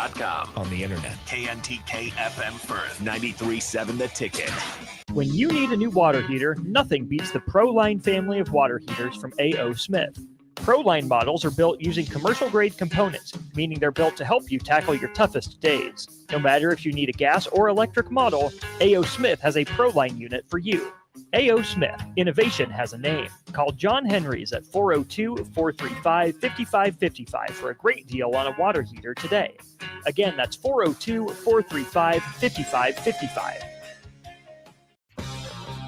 KNTKFM.com. On the internet. KNTK FM Firth, 93.7 The Ticket. When you need a new water heater, nothing beats the ProLine family of water heaters from A.O. Smith. ProLine models are built using commercial-grade components, meaning they're built to help you tackle your toughest days. No matter if you need a gas or electric model, A.O. Smith has a ProLine unit for you. A.O. Smith, innovation has a name. Call John Henry's at 402-435-5555 for a great deal on a water heater today. Again, that's 402-435-5555.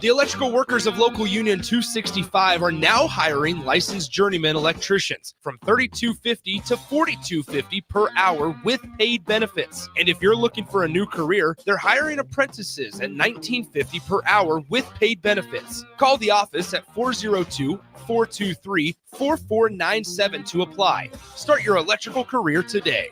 The electrical workers of Local Union 265 are now hiring licensed journeyman electricians from $32.50 to $42.50 per hour with paid benefits. And if you're looking for a new career, they're hiring apprentices at $19.50 per hour with paid benefits. Call the office at 402-423-4497 to apply. Start your electrical career today.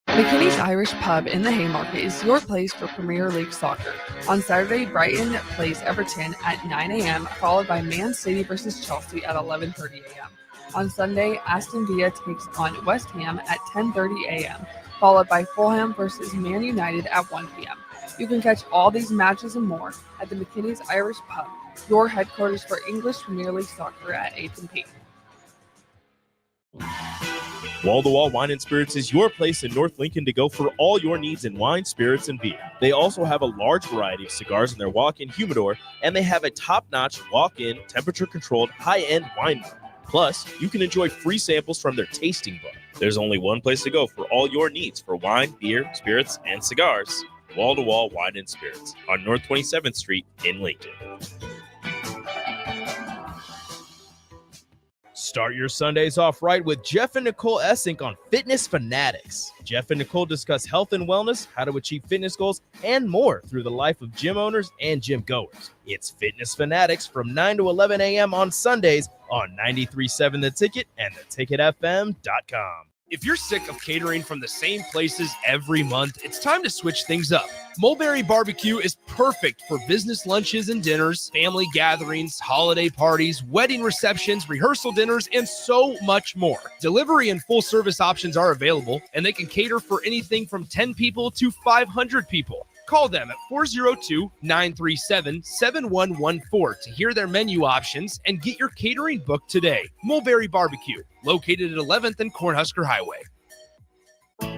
McKinney's Irish Pub in the Haymarket is your place for Premier League soccer. On Saturday, Brighton plays Everton at 9 a.m., followed by Man City versus Chelsea at 11:30 a.m. On Sunday, Aston Villa takes on West Ham at 10:30 a.m., followed by Fulham versus Man United at 1 p.m. You can catch all these matches and more at the McKinney's Irish Pub, your headquarters for English Premier League soccer at 8th and P. Wall-to-Wall Wine and Spirits is your place in North Lincoln to go for all your needs in wine, spirits, and beer. They also have a large variety of cigars in their walk-in humidor, and they have a top-notch walk-in, temperature-controlled, high-end wine bar. Plus, you can enjoy free samples from their tasting book. There's only one place to go for all your needs for wine, beer, spirits, and cigars. Wall-to-Wall Wine and Spirits on North 27th Street in Lincoln. Start your Sundays off right with Jeff and Nicole Essink on Fitness Fanatics. Jeff and Nicole discuss health and wellness, how to achieve fitness goals, and more through the life of gym owners and gym goers. It's Fitness Fanatics from 9 to 11 a.m. on Sundays on 93.7 The Ticket and theticketfm.com. If you're sick of catering from the same places every month, it's time to switch things up. Mulberry Barbecue is perfect for business lunches and dinners, family gatherings, holiday parties, wedding receptions, rehearsal dinners, and so much more. Delivery and full service options are available, and they can cater for anything from 10 people to 500 people. Call them at 402-937-7114 to hear their menu options and get your catering booked today. Mulberry Barbecue, located at 11th and Cornhusker Highway.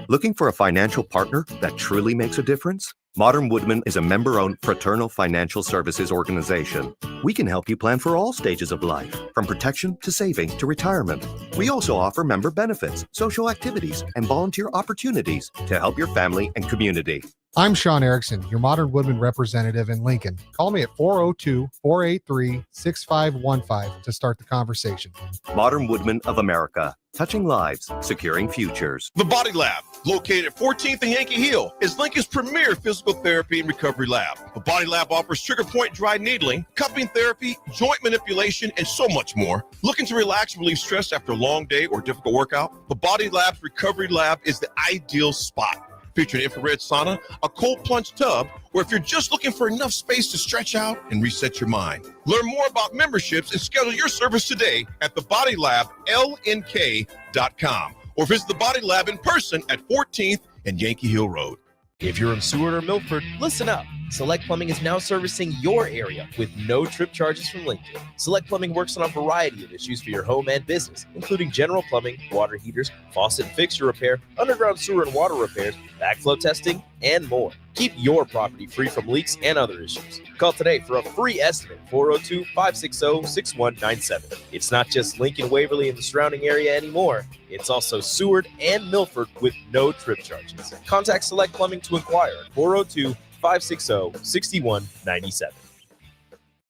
Looking for a financial partner that truly makes a difference? Modern Woodman is a member-owned fraternal financial services organization. We can help you plan for all stages of life, from protection to saving to retirement. We also offer member benefits, social activities, and volunteer opportunities to help your family and community. I'm Sean Erickson, your Modern Woodman representative in Lincoln. Call me at 402-483-6515 to start the conversation. Modern Woodman of America, touching lives, securing futures. The Body Lab, located at 14th and Yankee Hill, is Lincoln's premier physical therapy and recovery lab. The Body Lab offers trigger point dry needling, cupping therapy, joint manipulation, and so much more. Looking to relax and relieve stress after a long day or difficult workout? The Body Lab's recovery lab is the ideal spot. Featuring infrared sauna, a cold plunge tub, or if you're just looking for enough space to stretch out and reset your mind. Learn more about memberships and schedule your service today at thebodylablnk.com or visit the Body Lab in person at 14th and Yankee Hill Road. If you're in Seward or Milford, listen up. Select Plumbing is now servicing your area with no trip charges from Lincoln. Select Plumbing works on a variety of issues for your home and business, including general plumbing, water heaters, faucet and fixture repair, underground sewer and water repairs, backflow testing, and more. Keep your property free from leaks and other issues. Call today for a free estimate, 402-560-6197. It's not just Lincoln, Waverly, and the surrounding area anymore. It's also Seward and Milford with no trip charges. Contact Select Plumbing to inquire at 402-560-6197.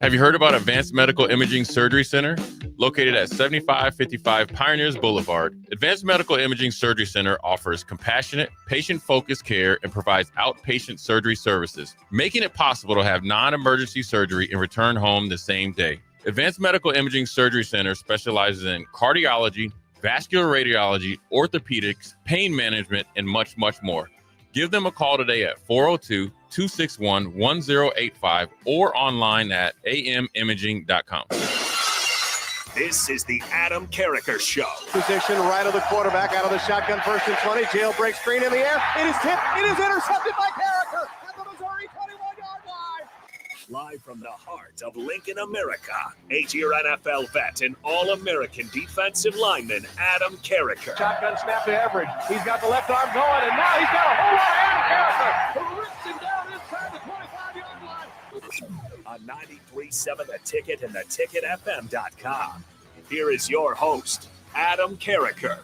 Have you heard about Advanced Medical Imaging Surgery Center? Located at 7555 Pioneers Boulevard, Advanced Medical Imaging Surgery Center offers compassionate, patient-focused care and provides outpatient surgery services, making it possible to have non-emergency surgery and return home the same day. Advanced Medical Imaging Surgery Center specializes in cardiology, vascular radiology, orthopedics, pain management, and much, much more. Give them a call today at 402-261-1085 or online at amimaging.com. This is the Adam Carriker Show. Position right of the quarterback, out of the shotgun, 1st and 20. Jailbreak screen in the air. It is tipped. It is intercepted by Carriker at the Missouri 21-yard line. Live from the heart of Lincoln, America, 8-year NFL vet and All-American defensive lineman Adam Carriker. Shotgun snap to Everidge. He's got the left arm going, and now he's got a whole lot of Adam Carriker, who rips him down inside the 25-yard line. On 93.7 The Ticket and theticketfm.com. Here is your host, Adam Carriker.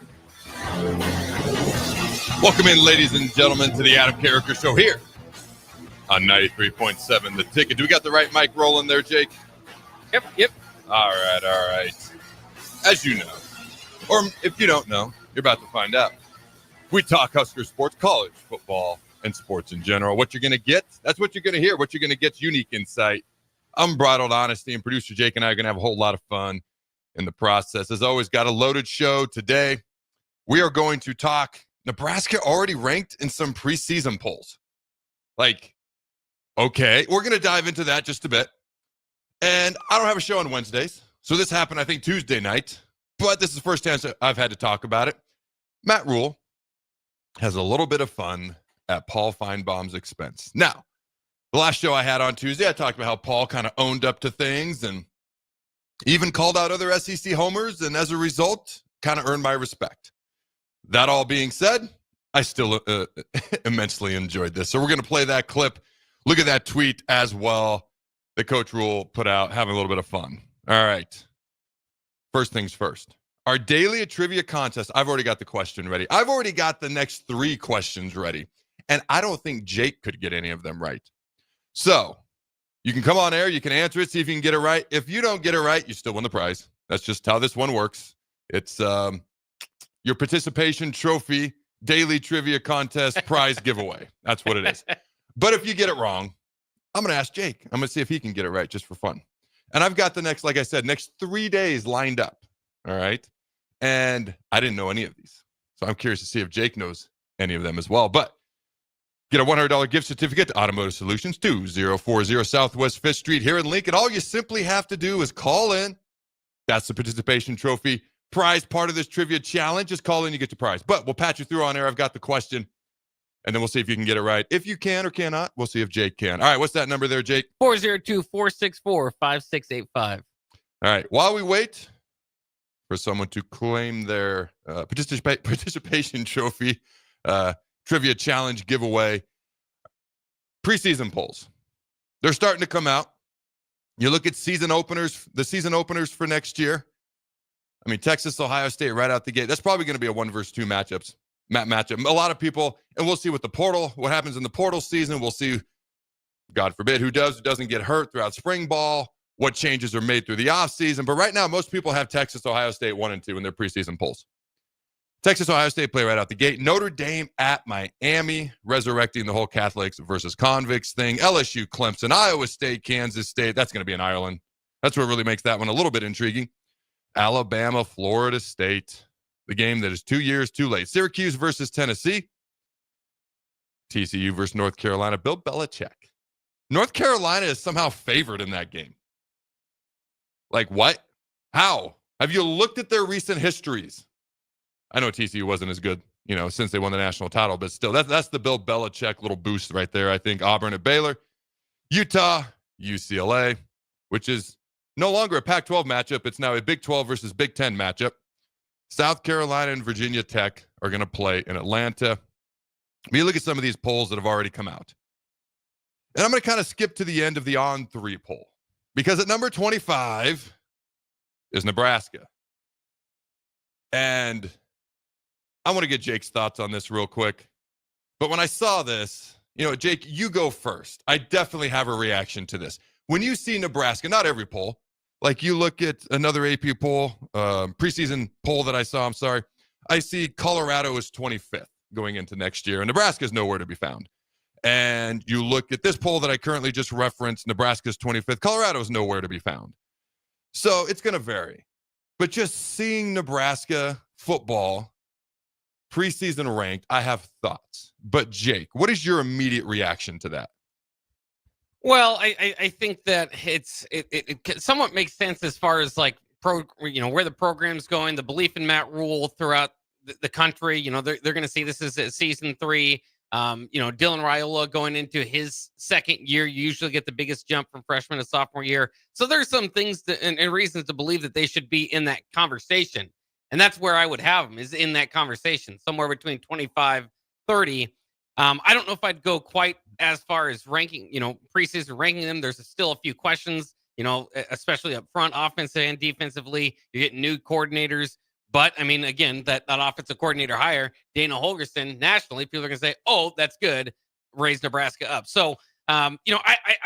Welcome in, ladies and gentlemen, to the Adam Carriker Show here on 93.7 The Ticket. Do we got the right mic rolling there, Jake? Yep. All right. As you know, or if you don't know, you're about to find out. We talk Husker sports, college football, and sports in general. What you're going to get, that's what you're going to hear. What you're going to get is unique insight, unbridled honesty, and producer Jake and I are going to have a whole lot of fun in the process. As always, got a loaded show today. We are going to talk Nebraska already ranked in some preseason polls. Okay, we're going to dive into that just a bit. And I don't have a show on Wednesdays, so this happened, I think, Tuesday night. But this is the first chance I've had to talk about it. Matt RHULE has a little bit of fun at Paul Finebaum's expense. Now, the last show I had on Tuesday, I talked about how Paul kind of owned up to things and even called out other SEC homers, and as a result, kind of earned my respect. That all being said, I still immensely enjoyed this. So we're going to play that clip. Look at that tweet as well that Coach RHULE put out, having a little bit of fun. All right. First things first. Our daily trivia contest, I've already got the question ready. I've already got the next 3 questions ready. And I don't think Jake could get any of them right. So you can come on air, you can answer it, see if you can get it right. If you don't get it right, you still win the prize. That's just how this one works. It's your participation trophy, daily trivia contest, prize giveaway. That's what it is. But if you get it wrong, I'm going to ask Jake. I'm going to see if he can get it right just for fun. And I've got the next, like I said, next 3 days lined up. All right. And I didn't know any of these. So I'm curious to see if Jake knows any of them as well. But get a $100 gift certificate to Automotive Solutions, 2040 Southwest 5th Street here in Lincoln. All you simply have to do is call in. That's the participation trophy prize part of this trivia challenge. Just call in, you get your prize. But we'll patch you through on air. I've got the question, and then we'll see if you can get it right. If you can or cannot, we'll see if Jake can. All right, what's that number there, Jake? 402-464-5685. All right, while we wait for someone to claim their participation trophy trivia challenge giveaway, preseason polls. They're starting to come out. You look at season openers, the season openers for next year. I mean, Texas, Ohio State right out the gate. That's probably going to be a 1 versus 2 matchup. A lot of people, and we'll see with the portal, what happens in the portal season. We'll see, God forbid, who doesn't get hurt throughout spring ball, what changes are made through the offseason. But right now, most people have Texas, Ohio State 1 and 2 in their preseason polls. Texas, Ohio State play right out the gate. Notre Dame at Miami, resurrecting the whole Catholics versus convicts thing. LSU, Clemson, Iowa State, Kansas State. That's going to be in Ireland. That's what really makes that one a little bit intriguing. Alabama, Florida State, the game that is 2 years too late. Syracuse versus Tennessee. TCU versus North Carolina. Bill Belichick. North Carolina is somehow favored in that game. Like what? How? Have you looked at their recent histories? I know TCU wasn't as good, since they won the national title, but still, that's the Bill Belichick little boost right there, I think. Auburn at Baylor. Utah, UCLA, which is no longer a Pac-12 matchup. It's now a Big 12 versus Big 10 matchup. South Carolina and Virginia Tech are going to play in Atlanta. You look at some of these polls that have already come out. And I'm going to kind of skip to the end of the On 3 poll. Because at number 25 is Nebraska. And I want to get Jake's thoughts on this real quick. But when I saw this, Jake, you go first. I definitely have a reaction to this. When you see Nebraska, not every poll, like you look at another AP poll, preseason poll that I saw, I see Colorado is 25th going into next year, and Nebraska is nowhere to be found. And you look at this poll that I currently just referenced, Nebraska's 25th, Colorado is nowhere to be found. So it's going to vary. But just seeing Nebraska football preseason ranked, I have thoughts. But Jake, what is your immediate reaction to that? Well, I think that it somewhat makes sense as far as like where the program's going, the belief in Matt Rule throughout the country. They're going to see this as season 3. Dylan RHULE going into his second year, you usually get the biggest jump from freshman to sophomore year. So there's some things and reasons to believe that they should be in that conversation. And that's where I would have them, is in that conversation, somewhere between 25, 30. I don't know if I'd go quite as far as ranking, preseason ranking them. There's still a few questions, especially up front, offensively and defensively. You're getting new coordinators. But, I mean, again, that offensive coordinator hire, Dana Holgorsen, nationally, people are going to say, oh, that's good, raise Nebraska up. So, I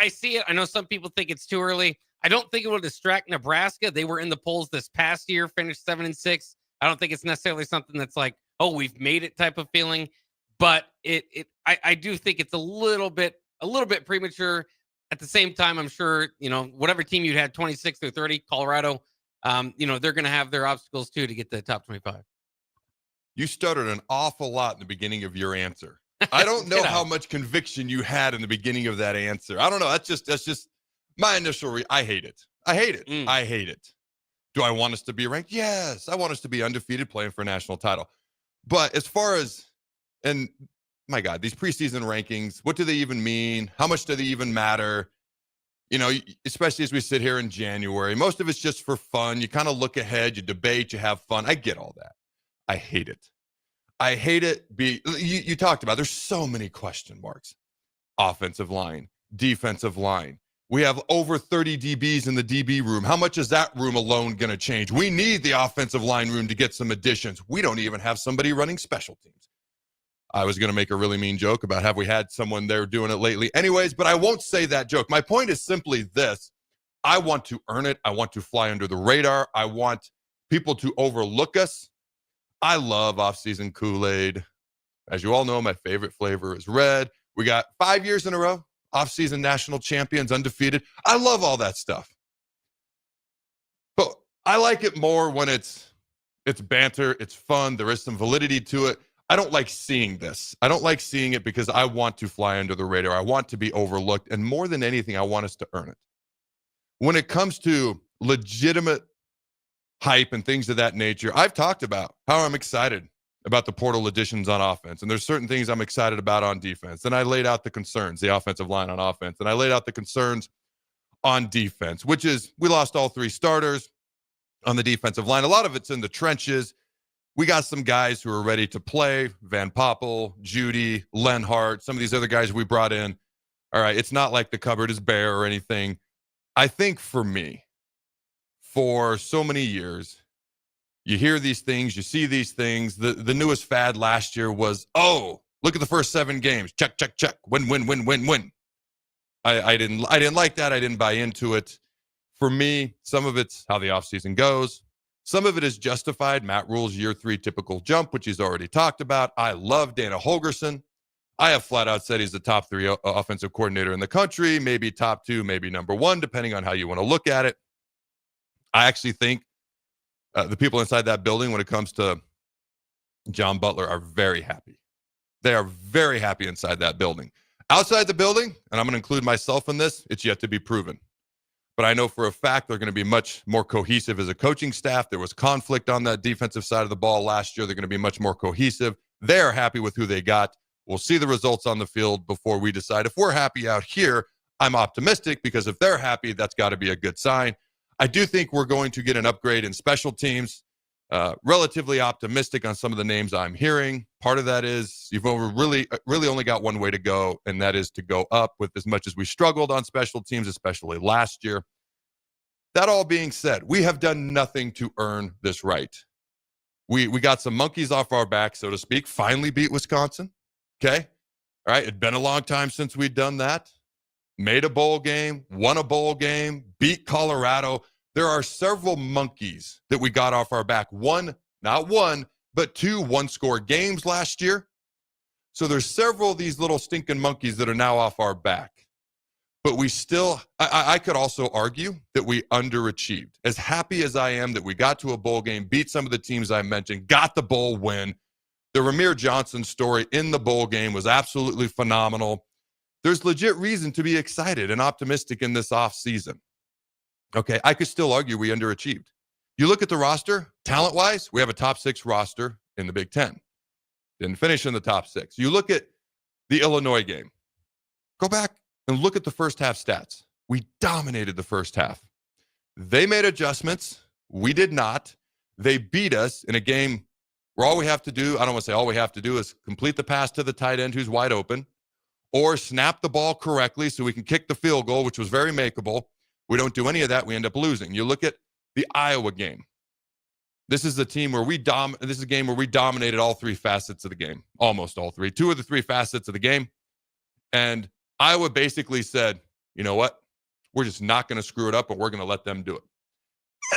see it. I know some people think it's too early. I don't think it will distract Nebraska. They were in the polls this past year, finished 7-6. I don't think it's necessarily something that's like, oh, we've made it type of feeling. But I do think it's a little bit premature. At the same time, I'm sure, whatever team you'd had 26 through 30, Colorado, they're going to have their obstacles too to get to the top 25. You stuttered an awful lot in the beginning of your answer. I don't know how much conviction you had in the beginning of that answer. I don't know. That's just my initial. I hate it. I hate it. I hate it. Do I want us to be ranked? Yes. I want us to be undefeated, playing for a national title. But as far as, and my God, these preseason rankings, what do they even mean? How much do they even matter? Especially as we sit here in January, most of it's just for fun. You kind of look ahead, you debate, you have fun. I get all that. I hate it. I hate it. You talked about, there's so many question marks. Offensive line, defensive line. We have over 30 DBs in the DB room. How much is that room alone going to change? We need the offensive line room to get some additions. We don't even have somebody running special teams. I was going to make a really mean joke about have we had someone there doing it lately anyways, but I won't say that joke. My point is simply this. I want to earn it. I want to fly under the radar. I want people to overlook us. I love off-season Kool-Aid. As you all know, my favorite flavor is red. We got 5 years in a row, off-season national champions, undefeated. I love all that stuff. But I like it more when it's banter, it's fun, there is some validity to it. I don't like seeing this. I don't like seeing it because I want to fly under the radar. I want to be overlooked. And more than anything, I want us to earn it. When it comes to legitimate hype and things of that nature, I've talked about how I'm excited about the portal additions on offense. And there's certain things I'm excited about on defense. And I laid out the concerns, the offensive line on offense. And I laid out the concerns on defense, which is we lost all 3 starters on the defensive line. A lot of it's in the trenches. We got some guys who are ready to play. Van Poppel, Judy, Lenhart, some of these other guys we brought in. All right, it's not like the cupboard is bare or anything. I think for me, for so many years, you hear these things, you see these things. The newest fad last year was, oh, look at the first 7 games. Check, check, check. Win, win, win, win, win. I didn't like that. I didn't buy into it. For me, some of it's how the offseason goes. Some of it is justified. Matt Rule's year 3 typical jump, which he's already talked about. I love Dana Holgorsen. I have flat out said he's the top 3 offensive coordinator in the country, maybe top 2, maybe number 1, depending on how you want to look at it. I actually think the people inside that building, when it comes to John Butler, are very happy. They are very happy inside that building. Outside the building, and I'm going to include myself in this, it's yet to be proven. But I know for a fact they're going to be much more cohesive as a coaching staff. There was conflict on that defensive side of the ball last year. They're going to be much more cohesive. They're happy with who they got. We'll see the results on the field before we decide. If we're happy out here, I'm optimistic because if they're happy, that's got to be a good sign. I do think we're going to get an upgrade in special teams. Relatively optimistic on some of the names I'm hearing. Part of that is you've really only got one way to go, and that is to go up. With as much as we struggled on special teams, especially last year. That all being said, we have done nothing to earn this right. We got some monkeys off our back, so to speak. Finally beat Wisconsin. Okay, all right. It'd been a long time since we'd done that. Made a bowl game, won a bowl game, beat Colorado. There are several monkeys that we got off our back. Not one, but 2 one-score games last year. So there's several of these little stinking monkeys that are now off our back. But we still, I could also argue that we underachieved. As happy as I am that we got to a bowl game, beat some of the teams I mentioned, got the bowl win. The Ramir Johnson story in the bowl game was absolutely phenomenal. There's legit reason to be excited and optimistic in this offseason. Okay, I could still argue we underachieved. You look at the roster, talent-wise, we have a top 6 roster in the Big Ten. Didn't finish in the top 6. You look at the Illinois game. Go back and look at the first half stats. We dominated the first half. They made adjustments. We did not. They beat us in a game where all we have to do, I don't want to say all we have to do, is complete the pass to the tight end who's wide open, or snap the ball correctly so we can kick the field goal, which was very makeable. We don't do any of that. We end up losing. You look at the Iowa game. This is a team where this is a game where we dominated all 3 facets of the game, almost all 3. 2 of the 3 facets of the game. And Iowa basically said, you know what? We're just not going to screw it up, but we're going to let them do it.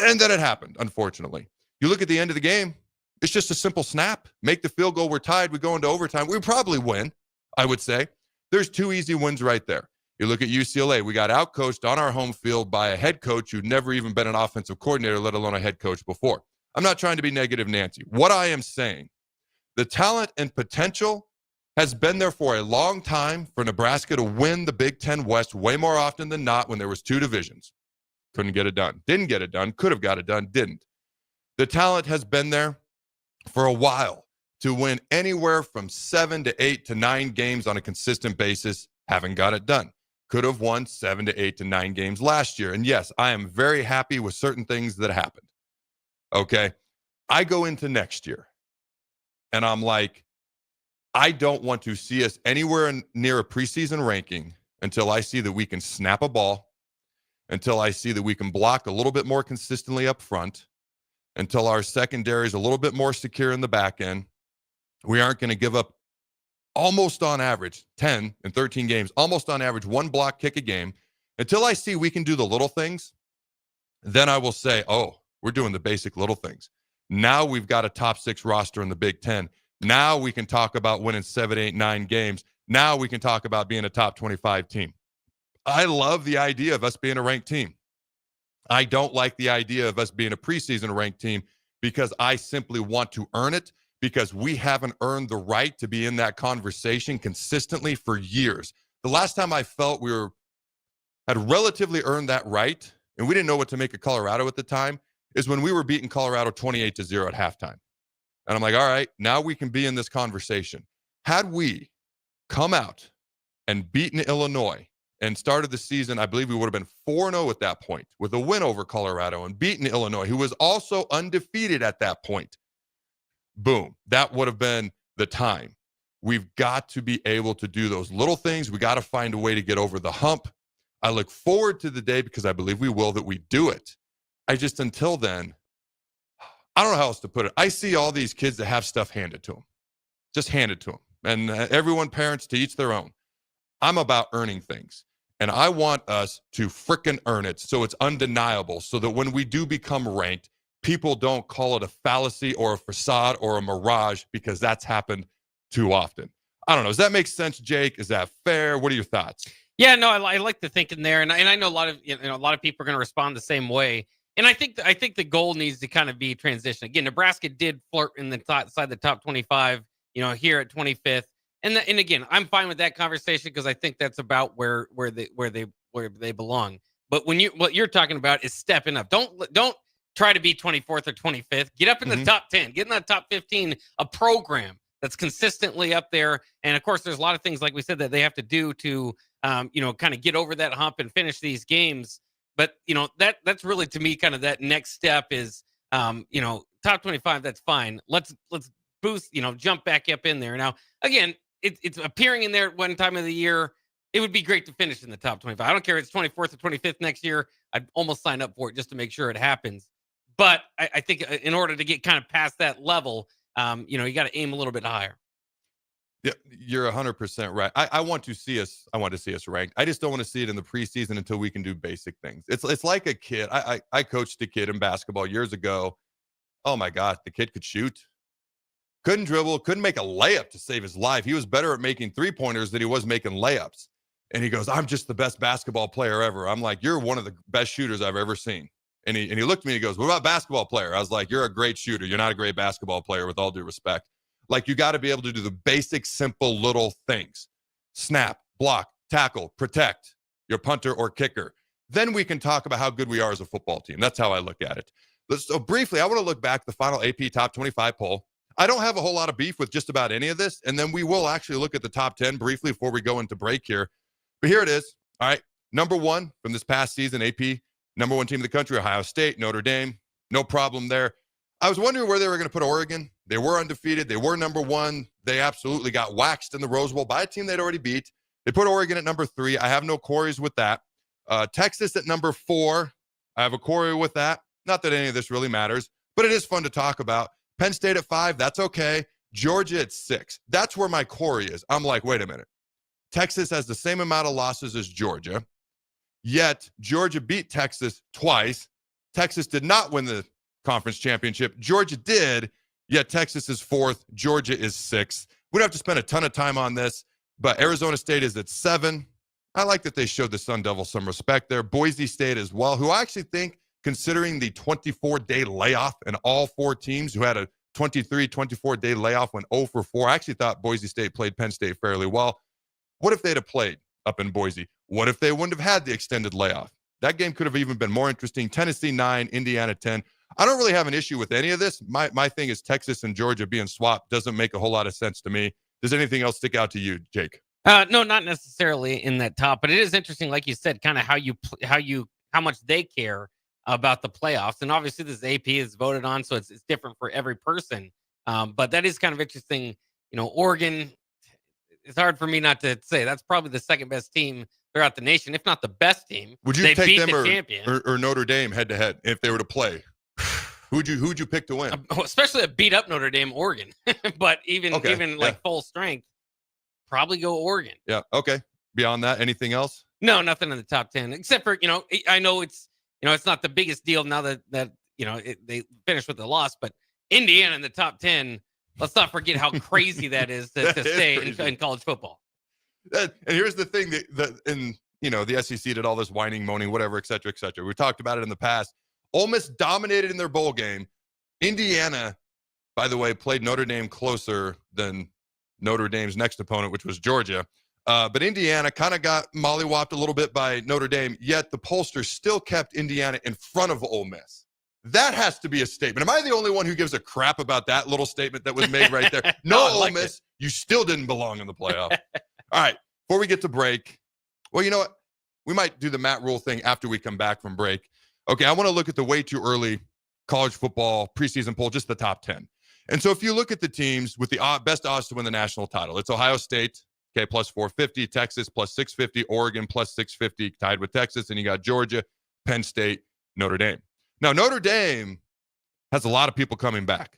And then it happened, unfortunately. You look at the end of the game, it's just a simple snap. Make the field goal. We're tied. We go into overtime. We probably win, I would say. There's 2 easy wins right there. You look at UCLA. We got outcoached on our home field by a head coach who'd never even been an offensive coordinator, let alone a head coach before. I'm not trying to be negative, Nancy. What I am saying, the talent and potential has been there for a long time for Nebraska to win the Big Ten West way more often than not when there was 2 divisions. Couldn't get it done. Didn't get it done. Could have got it done. Didn't. The talent has been there for a while to win anywhere from 7 to 8 to 9 games on a consistent basis. Haven't got it done. Could have won 7 to 8 to 9 games last year. And yes, I am very happy with certain things that happened. Okay. I go into next year and I'm like, I don't want to see us anywhere near a preseason ranking until I see that we can snap a ball, until I see that we can block a little bit more consistently up front, until our secondary is a little bit more secure in the back end. We aren't going to give up almost on average 10 and 13 games, almost on average 1 block kick a game. Until I see we can do the little things, then I will say, oh, we're doing the basic little things. Now we've got a top 6 roster in the Big Ten. Now we can talk about winning 7, 8, 9 games. Now we can talk about being a top 25 team. I love the idea of us being a ranked team. I don't like the idea of us being a preseason ranked team because I simply want to earn it, because we haven't earned the right to be in that conversation consistently for years. The last time I felt we had relatively earned that right, and we didn't know what to make of Colorado at the time, is when we were beating Colorado 28-0 at halftime. And I'm like, all right, now we can be in this conversation. Had we come out and beaten Illinois and started the season, I believe we would have been 4-0 at that point with a win over Colorado and beaten Illinois, who was also undefeated at that point. Boom. That would have been the time. We've got to be able to do those little things. We got to find a way to get over the hump. I look forward to the day, because I believe we will, that we do it. Until then, I don't know how else to put it. I see all these kids that have stuff handed to them. Just handed to them. And everyone, parents, to each their own. I'm about earning things. And I want us to frickin' earn it so it's undeniable, so that when we do become ranked, people don't call it a fallacy or a facade or a mirage, because that's happened too often. I don't know. Does that make sense, Jake? Is that fair? What are your thoughts? Yeah, no, I like the thinking there, and I know a lot of a lot of people are going to respond the same way. And I think the goal needs to kind of be transition. Again, Nebraska did flirt in the inside the top 25, here at 25th. And again, I'm fine with that conversation, because I think that's about where they belong. But what you're talking about is stepping up. Don't try to be 24th or 25th. Get up in the top 10. Get in that top 15. A program that's consistently up there. And of course, there's a lot of things, like we said, that they have to do to kind of get over that hump and finish these games. But that's really, to me, kind of that next step is top 25. That's fine. Let's boost, jump back up in there. Now, again, it's appearing in there at one time of the year. It would be great to finish in the top 25. I don't care if it's 24th or 25th next year. I'd almost sign up for it just to make sure it happens. But I think in order to get kind of past that level, you got to aim a little bit higher. Yeah, you're 100% right. I want to see us ranked. I just don't want to see it in the preseason until we can do basic things. It's like a kid. I coached a kid in basketball years ago. Oh my God, the kid could shoot. Couldn't dribble, couldn't make a layup to save his life. He was better at making 3-pointers than he was making layups. And he goes, I'm just the best basketball player ever. I'm like, you're one of the best shooters I've ever seen. And he looked at me and he goes, what about basketball player? I was like, you're a great shooter. You're not a great basketball player, with all due respect. Like, you got to be able to do the basic, simple little things. Snap, block, tackle, protect your punter or kicker. Then we can talk about how good we are as a football team. That's how I look at it. So briefly, I want to look back at the final AP top 25 poll. I don't have a whole lot of beef with just about any of this, and then we will actually look at the top 10 briefly before we go into break here. But here it is. All right, number one from this past season, AP, number one team in the country, Ohio State, Notre Dame, no problem there. I was wondering where they were going to put Oregon. They were undefeated. They were number one. They absolutely got waxed in the Rose Bowl by a team they'd already beat. They put Oregon at number 3. I have no quarries with that. Texas at number 4. I have a quarry with that. Not that any of this really matters, but it is fun to talk about. Penn State at 5. That's okay. Georgia at 6. That's where my quarry is. I'm like, wait a minute. Texas has the same amount of losses as Georgia, yet Georgia beat Texas twice. Texas did not win the conference championship. Georgia did, yet Texas is 4th. Georgia is 6th. We don't have to spend a ton of time on this, but Arizona State is at 7. I like that they showed the Sun Devils some respect there. Boise State as well, who I actually think, considering the 24-day layoff and all 4 teams who had a 24-day layoff went 0 for 4, I actually thought Boise State played Penn State fairly well. What if they'd have played up in Boise? What if they wouldn't have had the extended layoff? That game could have even been more interesting. Tennessee 9, Indiana 10. I don't really have an issue with any of this. My thing is Texas and Georgia being swapped doesn't make a whole lot of sense to me. Does anything else stick out to you, Jake? No, not necessarily in that top, but it is interesting, like you said, kind of how much they care about the playoffs. And obviously this AP is voted on, so it's different for every person. But that is kind of interesting. You know, Oregon, it's hard for me not to say that's probably the second best team throughout the nation, if not the best team. Would you take them or Notre Dame head to head if they were to play? Who'd you pick to win? Especially a beat up Notre Dame, Oregon. But even full strength, probably go Oregon. Yeah. Okay. Beyond that, anything else? No, nothing in the top 10 except for, I know it's not the biggest deal now that they finished with the loss, but Indiana in the top 10. Let's not forget how crazy that is to stay in college football. And here's the thing the SEC did all this whining, moaning, whatever, et cetera, et cetera. We talked about it in the past. Ole Miss dominated in their bowl game. Indiana, by the way, played Notre Dame closer than Notre Dame's next opponent, which was Georgia. But Indiana kind of got mollywopped a little bit by Notre Dame, yet the pollsters still kept Indiana in front of Ole Miss. That has to be a statement. Am I the only one who gives a crap about that little statement that was made right there? No, Ole Miss, you still didn't belong in the playoff. All right, before we get to break, well, you know what? We might do the Matt Rhule thing after we come back from break. Okay, I want to look at the way too early college football preseason poll, just the top 10. And so if you look at the teams with the best odds to win the national title, it's Ohio State, okay, plus 450, Texas plus 650, Oregon plus 650, tied with Texas, and you got Georgia, Penn State, Notre Dame. Now, Notre Dame has a lot of people coming back.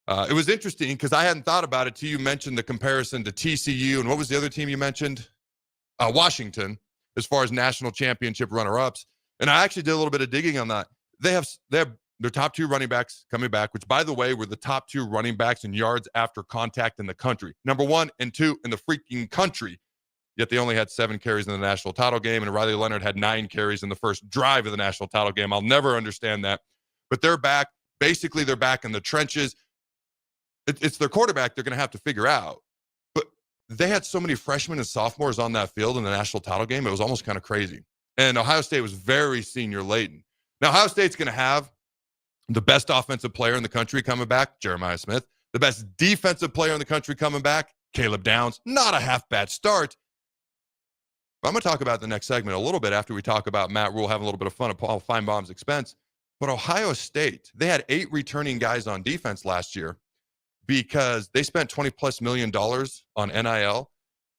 It was interesting because I hadn't thought about it till you mentioned the comparison to TCU, and what was the other team you mentioned? Washington, as far as national championship runner-ups. And I actually did a little bit of digging on that. They have their top 2 running backs coming back, which, by the way, were the top 2 running backs in yards after contact in the country. Number 1 and 2 in the freaking country. Yet they only had 7 carries in the national title game, and Riley Leonard had 9 carries in the first drive of the national title game. I'll never understand that. But they're back. Basically, they're back in the trenches. It's their quarterback they're going to have to figure out. But they had so many freshmen and sophomores on that field in the national title game, it was almost kind of crazy. And Ohio State was very senior laden. Now, Ohio State's going to have the best offensive player in the country coming back, Jeremiah Smith. The best defensive player in the country coming back, Caleb Downs. Not a half-bad start. I'm going to talk about the next segment a little bit after we talk about Matt Rhule having a little bit of fun at Paul Finebaum's expense. But Ohio State, they had 8 returning guys on defense last year because they spent $20+ million on NIL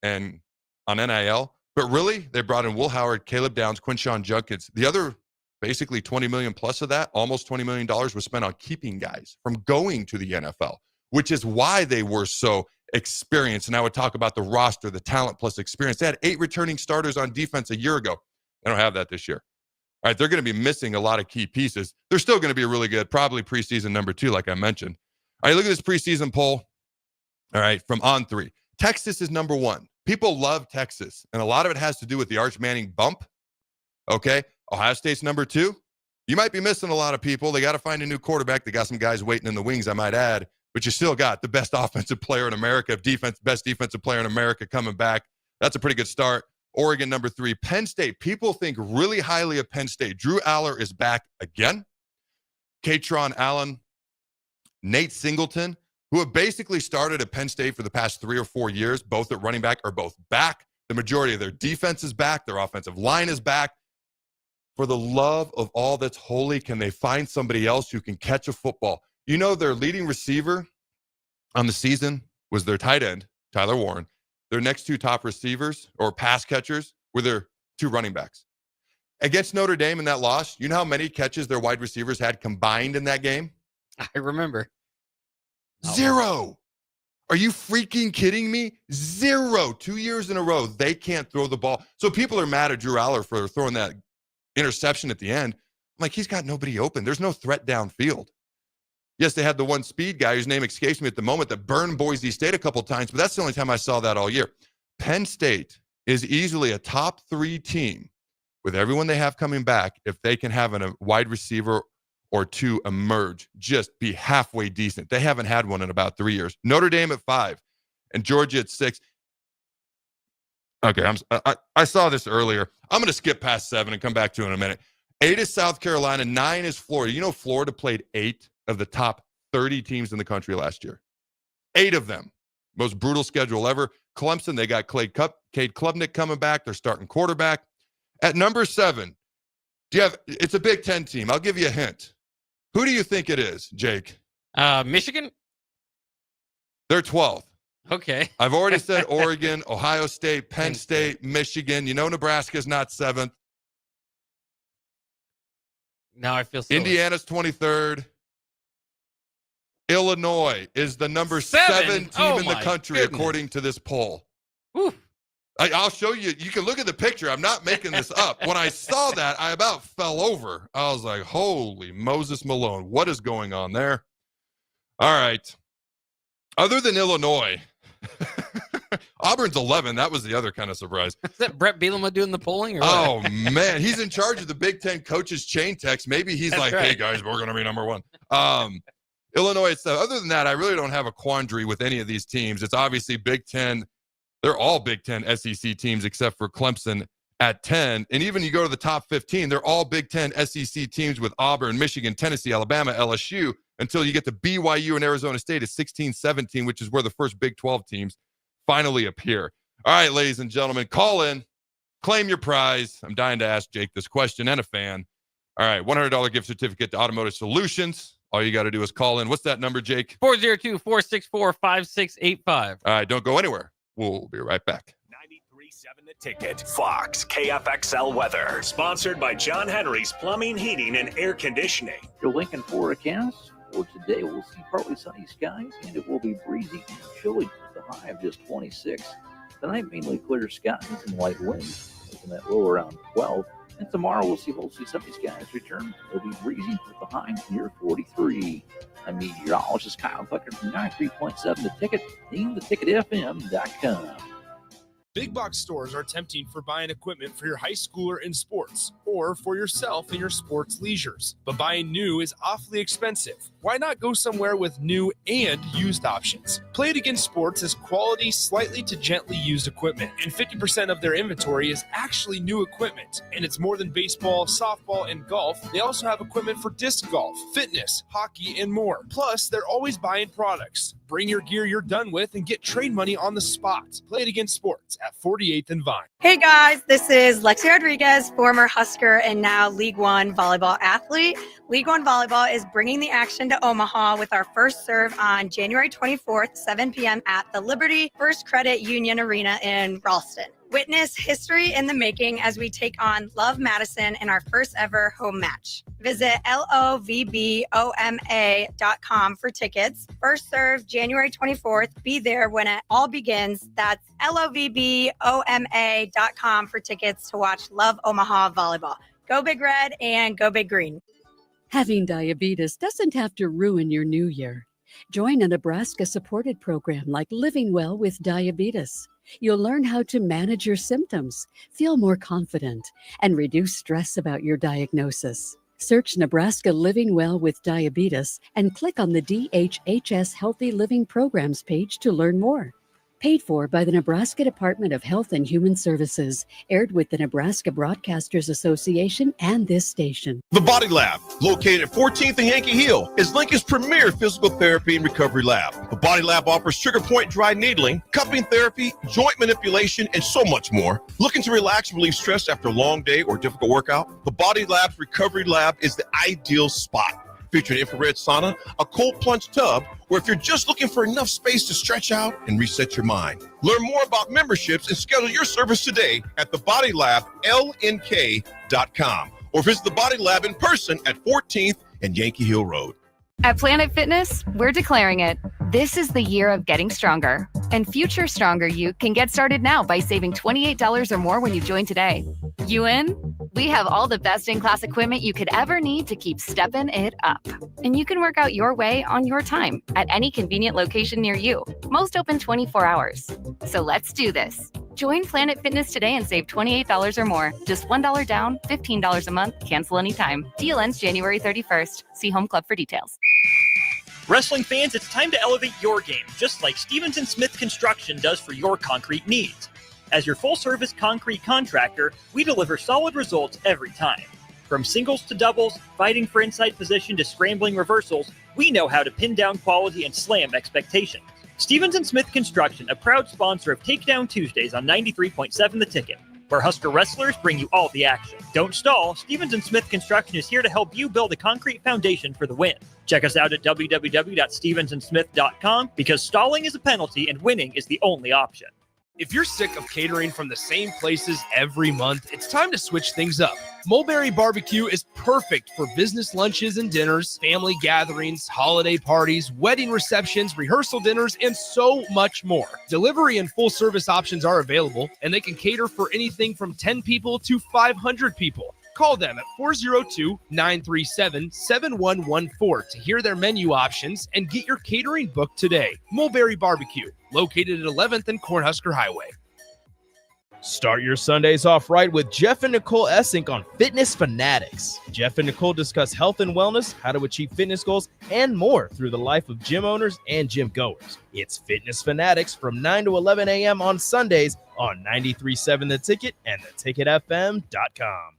and on NIL. But really, they brought in Will Howard, Caleb Downs, Quinshon Judkins. The other basically $20 million plus of that, almost $20 million was spent on keeping guys from going to the NFL, which is why they were so experienced. And I would talk about the roster, the talent plus experience. They had 8 returning starters on defense a year ago. They don't have that this year. All right, they're going to be missing a lot of key pieces. They're still going to be really good, probably preseason number 2, like I mentioned. All right, look at this preseason poll. All right, from On3. Texas is number 1. People love Texas, and a lot of it has to do with the Arch Manning bump. Okay, Ohio State's number 2. You might be missing a lot of people. They got to find a new quarterback. They got some guys waiting in the wings, I might add. But you still got the best offensive player in America, best defensive player in America coming back. That's a pretty good start. Oregon, number 3. Penn State. People think really highly of Penn State. Drew Aller is back again. Katron Allen, Nate Singleton, who have basically started at Penn State for the past 3 or 4 years, both at running back, are both back. The majority of their defense is back. Their offensive line is back. For the love of all that's holy, can they find somebody else who can catch a football? You know, their leading receiver on the season was their tight end, Tyler Warren. Their next 2 top receivers or pass catchers were their 2 running backs. Against Notre Dame in that loss, you know how many catches their wide receivers had combined in that game? I remember. 0. Are you freaking kidding me? 0. 2 years in a row, they can't throw the ball. So people are mad at RHULE for throwing that interception at the end. I'm like, he's got nobody open. There's no threat downfield. Yes, they had the one speed guy whose name escapes me at the moment that burned Boise State a couple times, but that's the only time I saw that all year. Penn State is easily a top 3 team with everyone they have coming back if they can have a wide receiver or 2 emerge, just be halfway decent. They haven't had one in about 3 years. Notre Dame at 5 and Georgia at 6. Okay, I saw this earlier. I'm going to skip past 7 and come back to it in a minute. 8 is South Carolina. 9 is Florida. You know, Florida played 8 of the top 30 teams in the country last year. 8 of them. Most brutal schedule ever. Clemson, they got Cade Klubnik coming back. They're starting quarterback. At number 7, it's a Big Ten team. I'll give you a hint. Who do you think it is, Jake? Michigan? They're 12th. Okay. I've already said Oregon, Ohio State, Penn State, Michigan. You know Nebraska's not 7th. Now I feel silly. Indiana's 23rd. Illinois is the number 7 team in the country, according to this poll. Whew. I'll show you. You can look at the picture. I'm not making this up. When I saw that, I about fell over. I was like, holy Moses Malone. What is going on there? All right. Other than Illinois, Auburn's 11. That was the other kind of surprise. Is that Brett Bielema doing the polling? Or oh, man. He's in charge of the Big Ten coaches chain text. Maybe he's That's like, right. hey, guys, we're going to be number 1. Illinois, other than that, I really don't have a quandary with any of these teams. It's obviously Big Ten. They're all Big Ten SEC teams except for Clemson at 10. And even you go to the top 15, they're all Big Ten SEC teams with Auburn, Michigan, Tennessee, Alabama, LSU, until you get to BYU and Arizona State at 16, 17, which is where the first Big 12 teams finally appear. All right, ladies and gentlemen, call in, claim your prize. I'm dying to ask Jake this question and a fan. All right, $100 gift certificate to Automotive Solutions. All you got to do is call in. What's that number, Jake? 402-464-5685. All right, don't go anywhere. We'll be right back. 93.7 The Ticket. Fox KFXL weather. Sponsored by John Henry's Plumbing, Heating, and Air Conditioning. Your Lincoln forecast for today, we'll see partly sunny skies, and it will be breezy and chilly with a high of just 26. Tonight, mainly clear skies and light winds, making that low around 12. And tomorrow, we'll see mostly sunny skies return. It'll be breezy with a high near 43. I'm meteorologist Kyle Tucker from 93.7 The Ticket, and theticketfm.com. Big box stores are tempting for buying equipment for your high schooler in sports or for yourself in your sports leisures. But buying new is awfully expensive. Why not go somewhere with new and used options? Play It Against Sports has quality, slightly to gently used equipment, and 50% of their inventory is actually new equipment. And it's more than baseball, softball, and golf. They also have equipment for disc golf, fitness, hockey, and more. Plus, they're always buying products. Bring your gear you're done with and get trade money on the spot. Play It Against Sports at 48th and Vine. Hey guys, this is Lexi Rodriguez, former Husker and now League One volleyball athlete. League One volleyball is bringing the action to Omaha with our first serve on January 24th, 7 p.m. at the Liberty First Credit Union Arena in Ralston. Witness history in the making as we take on Love Madison in our first ever home match. Visit lovboma.com for tickets. First serve January 24th. Be there when it all begins. That's lovboma.com for tickets to watch Love Omaha volleyball. Go Big Red and go Big Green. Having diabetes doesn't have to ruin your new year. Join a Nebraska-supported program like Living Well with Diabetes. You'll learn how to manage your symptoms, feel more confident, and reduce stress about your diagnosis. Search Nebraska Living Well with Diabetes and click on the DHHS Healthy Living Programs page to learn more. Paid for by the Nebraska Department of Health and Human Services. Aired with the Nebraska Broadcasters Association and this station. The Body Lab, located at 14th and Yankee Hill, is Lincoln's premier physical therapy and recovery lab. The Body Lab offers trigger point dry needling, cupping therapy, joint manipulation, and so much more. Looking to relax and relieve stress after a long day or difficult workout? The Body Lab's recovery lab is the ideal spot. Featuring infrared sauna, a cold plunge tub, or if you're just looking for enough space to stretch out and reset your mind. Learn more about memberships and schedule your service today at thebodylablnk.com or visit the Body Lab in person at 14th and Yankee Hill Road. At Planet Fitness, we're declaring it. This is the year of getting stronger. And future stronger you can get started now by saving $28 or more when you join today. You in? We have all the best in-class equipment you could ever need to keep stepping it up. And you can work out your way on your time at any convenient location near you. Most open 24 hours. So let's do this. Join Planet Fitness today and save $28 or more. Just $1 down, $15 a month. Cancel anytime. Deal ends January 31st. See Home Club for details. Wrestling fans, it's time to elevate your game, just like Stevens & Smith Construction does for your concrete needs. As your full-service concrete contractor, we deliver solid results every time. From singles to doubles, fighting for inside position to scrambling reversals, we know how to pin down quality and slam expectations. Stevens & Smith Construction, a proud sponsor of Takedown Tuesdays on 93.7 The Ticket, where Husker wrestlers bring you all the action. Don't stall, Stevens & Smith Construction is here to help you build a concrete foundation for the win. Check us out at www.stevensandsmith.com because stalling is a penalty and winning is the only option. If you're sick of catering from the same places every month, it's time to switch things up. Mulberry Barbecue is perfect for business lunches and dinners, family gatherings, holiday parties, wedding receptions, rehearsal dinners, and so much more. Delivery and full service options are available, and they can cater for anything from 10 people to 500 people. Call them at 402-937-7114 to hear their menu options and get your catering booked today. Mulberry Barbecue, located at 11th and Cornhusker Highway. Start your Sundays off right with Jeff and Nicole Essink on Fitness Fanatics. Jeff and Nicole discuss health and wellness, how to achieve fitness goals, and more through the life of gym owners and gym goers. It's Fitness Fanatics from 9 to 11 a.m. on Sundays on 93.7 The Ticket and theticketfm.com.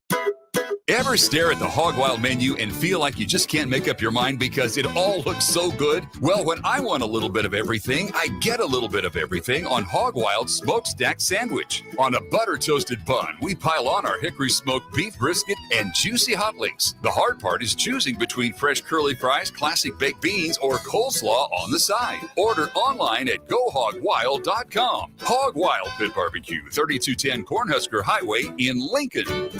Ever stare at the Hog Wild menu and feel like you just can't make up your mind because it all looks so good? Well, when I want a little bit of everything, I get a little bit of everything on Hog Wild Smokestack Sandwich. On a butter-toasted bun, we pile on our hickory smoked beef brisket and juicy hot links. The hard part is choosing between fresh curly fries, classic baked beans, or coleslaw on the side. Order online at GoHogWild.com. Hog Wild Pit Barbecue, 3210 Cornhusker Highway in Lincoln.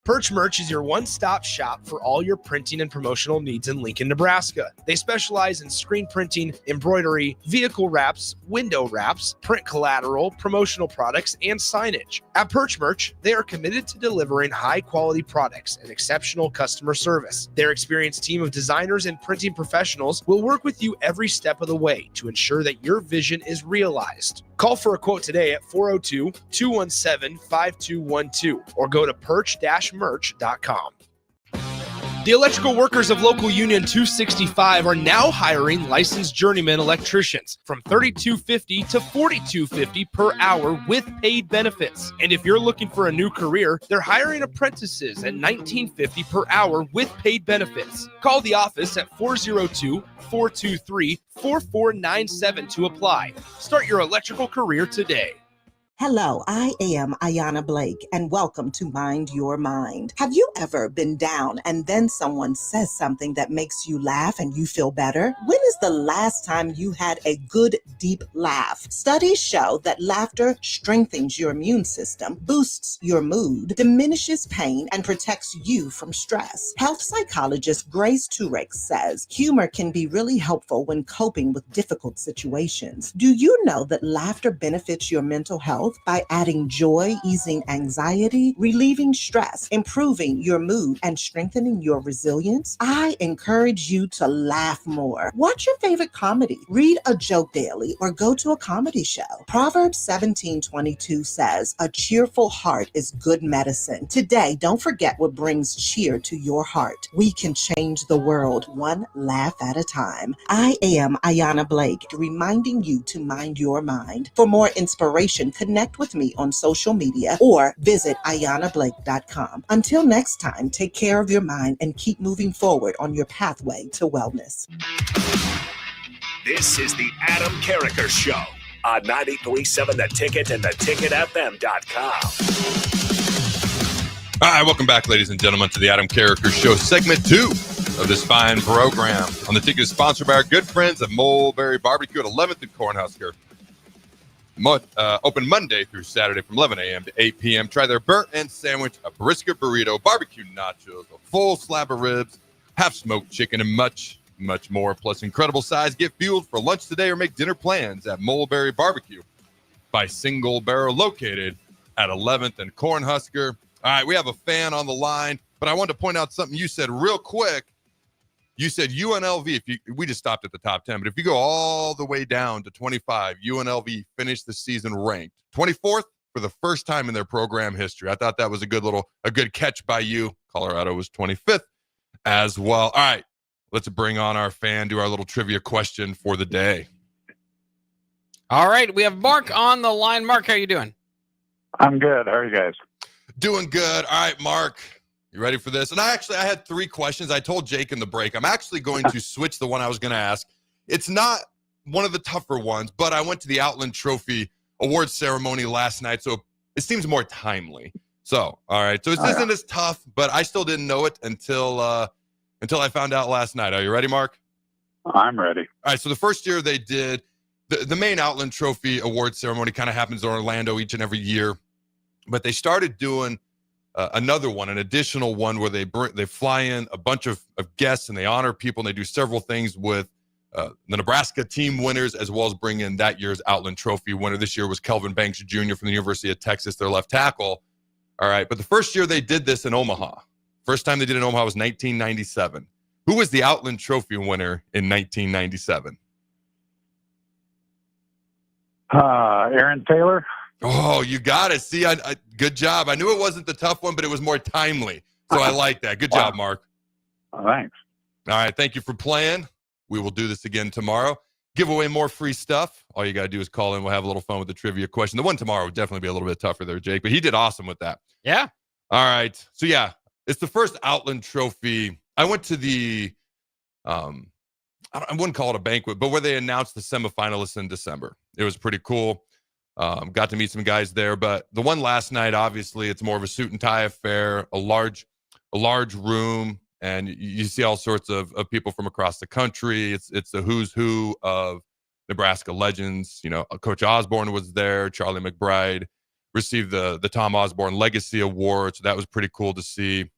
Perch Merch is your one-stop shop for all your printing and promotional needs in Lincoln, Nebraska. They specialize in screen printing, embroidery, vehicle wraps, window wraps, print collateral, promotional products, and signage. At Perch Merch, they are committed to delivering high-quality products and exceptional customer service. Their experienced team of designers and printing professionals will work with you every step of the way to ensure that your vision is realized. Call for a quote today at 402-217-5212 or go to perch-merch.com. The electrical workers of Local Union 265 are now hiring licensed journeyman electricians from $32.50 to $42.50 per hour with paid benefits. And if you're looking for a new career, they're hiring apprentices at $19.50 per hour with paid benefits. Call the office at 402-423-4497 to apply. Start your electrical career today. Hello, I am Ayanna Blake, and welcome to Mind Your Mind. Have you ever been down and then someone says something that makes you laugh and you feel better? When is the last time you had a good, deep laugh? Studies show that laughter strengthens your immune system, boosts your mood, diminishes pain, and protects you from stress. Health psychologist Grace Turek says humor can be really helpful when coping with difficult situations. Do you know that laughter benefits your mental health? health by adding joy, easing anxiety, relieving stress, improving your mood, and strengthening your resilience? I encourage you to laugh more. Watch your favorite comedy, read a joke daily, or go to a comedy show. Proverbs 17:22 says, "A cheerful heart is good medicine." Today, don't forget what brings cheer to your heart. We can change the world one laugh at a time. I am Ayanna Blake, reminding you to mind your mind. For more inspiration, connect with me on social media or visit ayannablake.com. Until next time, take care of your mind and keep moving forward on your pathway to wellness. This is the Adam Carriker Show on 93.7 The Ticket and theticketfm.com. All right, welcome back, ladies and gentlemen, to the Adam Carriker Show, segment 2 of this fine program. On the Ticket is sponsored by our good friends at Mulberry Barbecue at 11th and Cornhusker. Open Monday through Saturday from 11 a.m. to 8 p.m. Try their burnt end sandwich, a brisket burrito, barbecue nachos, a full slab of ribs, half-smoked chicken, and much more. Plus incredible size. Get fueled for lunch today or make dinner plans at Mulberry Barbecue by Single Barrel, located at 11th and Cornhusker. All right, we have a fan on the line, but I wanted to point out something you said real quick. You said UNLV, we just stopped at the top 10, but if you go all the way down to 25, UNLV finished the season ranked 24th for the first time in their program history. I thought that was a good catch by you. Colorado was 25th as well. All right, let's bring on our fan, do our little trivia question for the day. All right, we have Mark on the line. Mark, how are you doing? I'm good. How are you guys? Doing good. All right, Mark, you ready for this? And I had 3 questions. I told Jake in the break, I'm actually going to switch the one I was going to ask. It's not one of the tougher ones, but I went to the Outland Trophy Awards ceremony last night, so it seems more timely. So, all right. So this isn't as tough, but I still didn't know it until I found out last night. Are you ready, Mark? I'm ready. All right. So the first year they did, the main Outland Trophy Awards ceremony kind of happens in Orlando each and every year. But they started doing another one, an additional one where they fly in a bunch of guests and they honor people and they do several things with the Nebraska team winners, as well as bring in that year's Outland Trophy winner. This year was Kelvin Banks Jr. from the University of Texas, their left tackle. All right, but the first year they did this in Omaha. First time they did it in Omaha was 1997. Who was the Outland Trophy winner in 1997? Aaron Taylor. Oh, you got it. See, I good job. I knew it wasn't the tough one, but it was more timely. So I like that. Good job, Mark. Thanks. All right, thank you for playing. We will do this again tomorrow. Give away more free stuff. All you got to do is call in. We'll have a little fun with the trivia question. The one tomorrow would definitely be a little bit tougher there, Jake, but he did awesome with that. Yeah. All right. So, yeah, it's the first Outland Trophy. I went to the, I wouldn't call it a banquet, but where they announced the semifinalists in December. It was pretty cool. Got to meet some guys there, but the one last night, obviously, it's more of a suit and tie affair, a large room, and you see all sorts of people from across the country. It's the who's who of Nebraska legends. You know, Coach Osborne was there. Charlie McBride received the Tom Osborne Legacy Award, so that was pretty cool to see.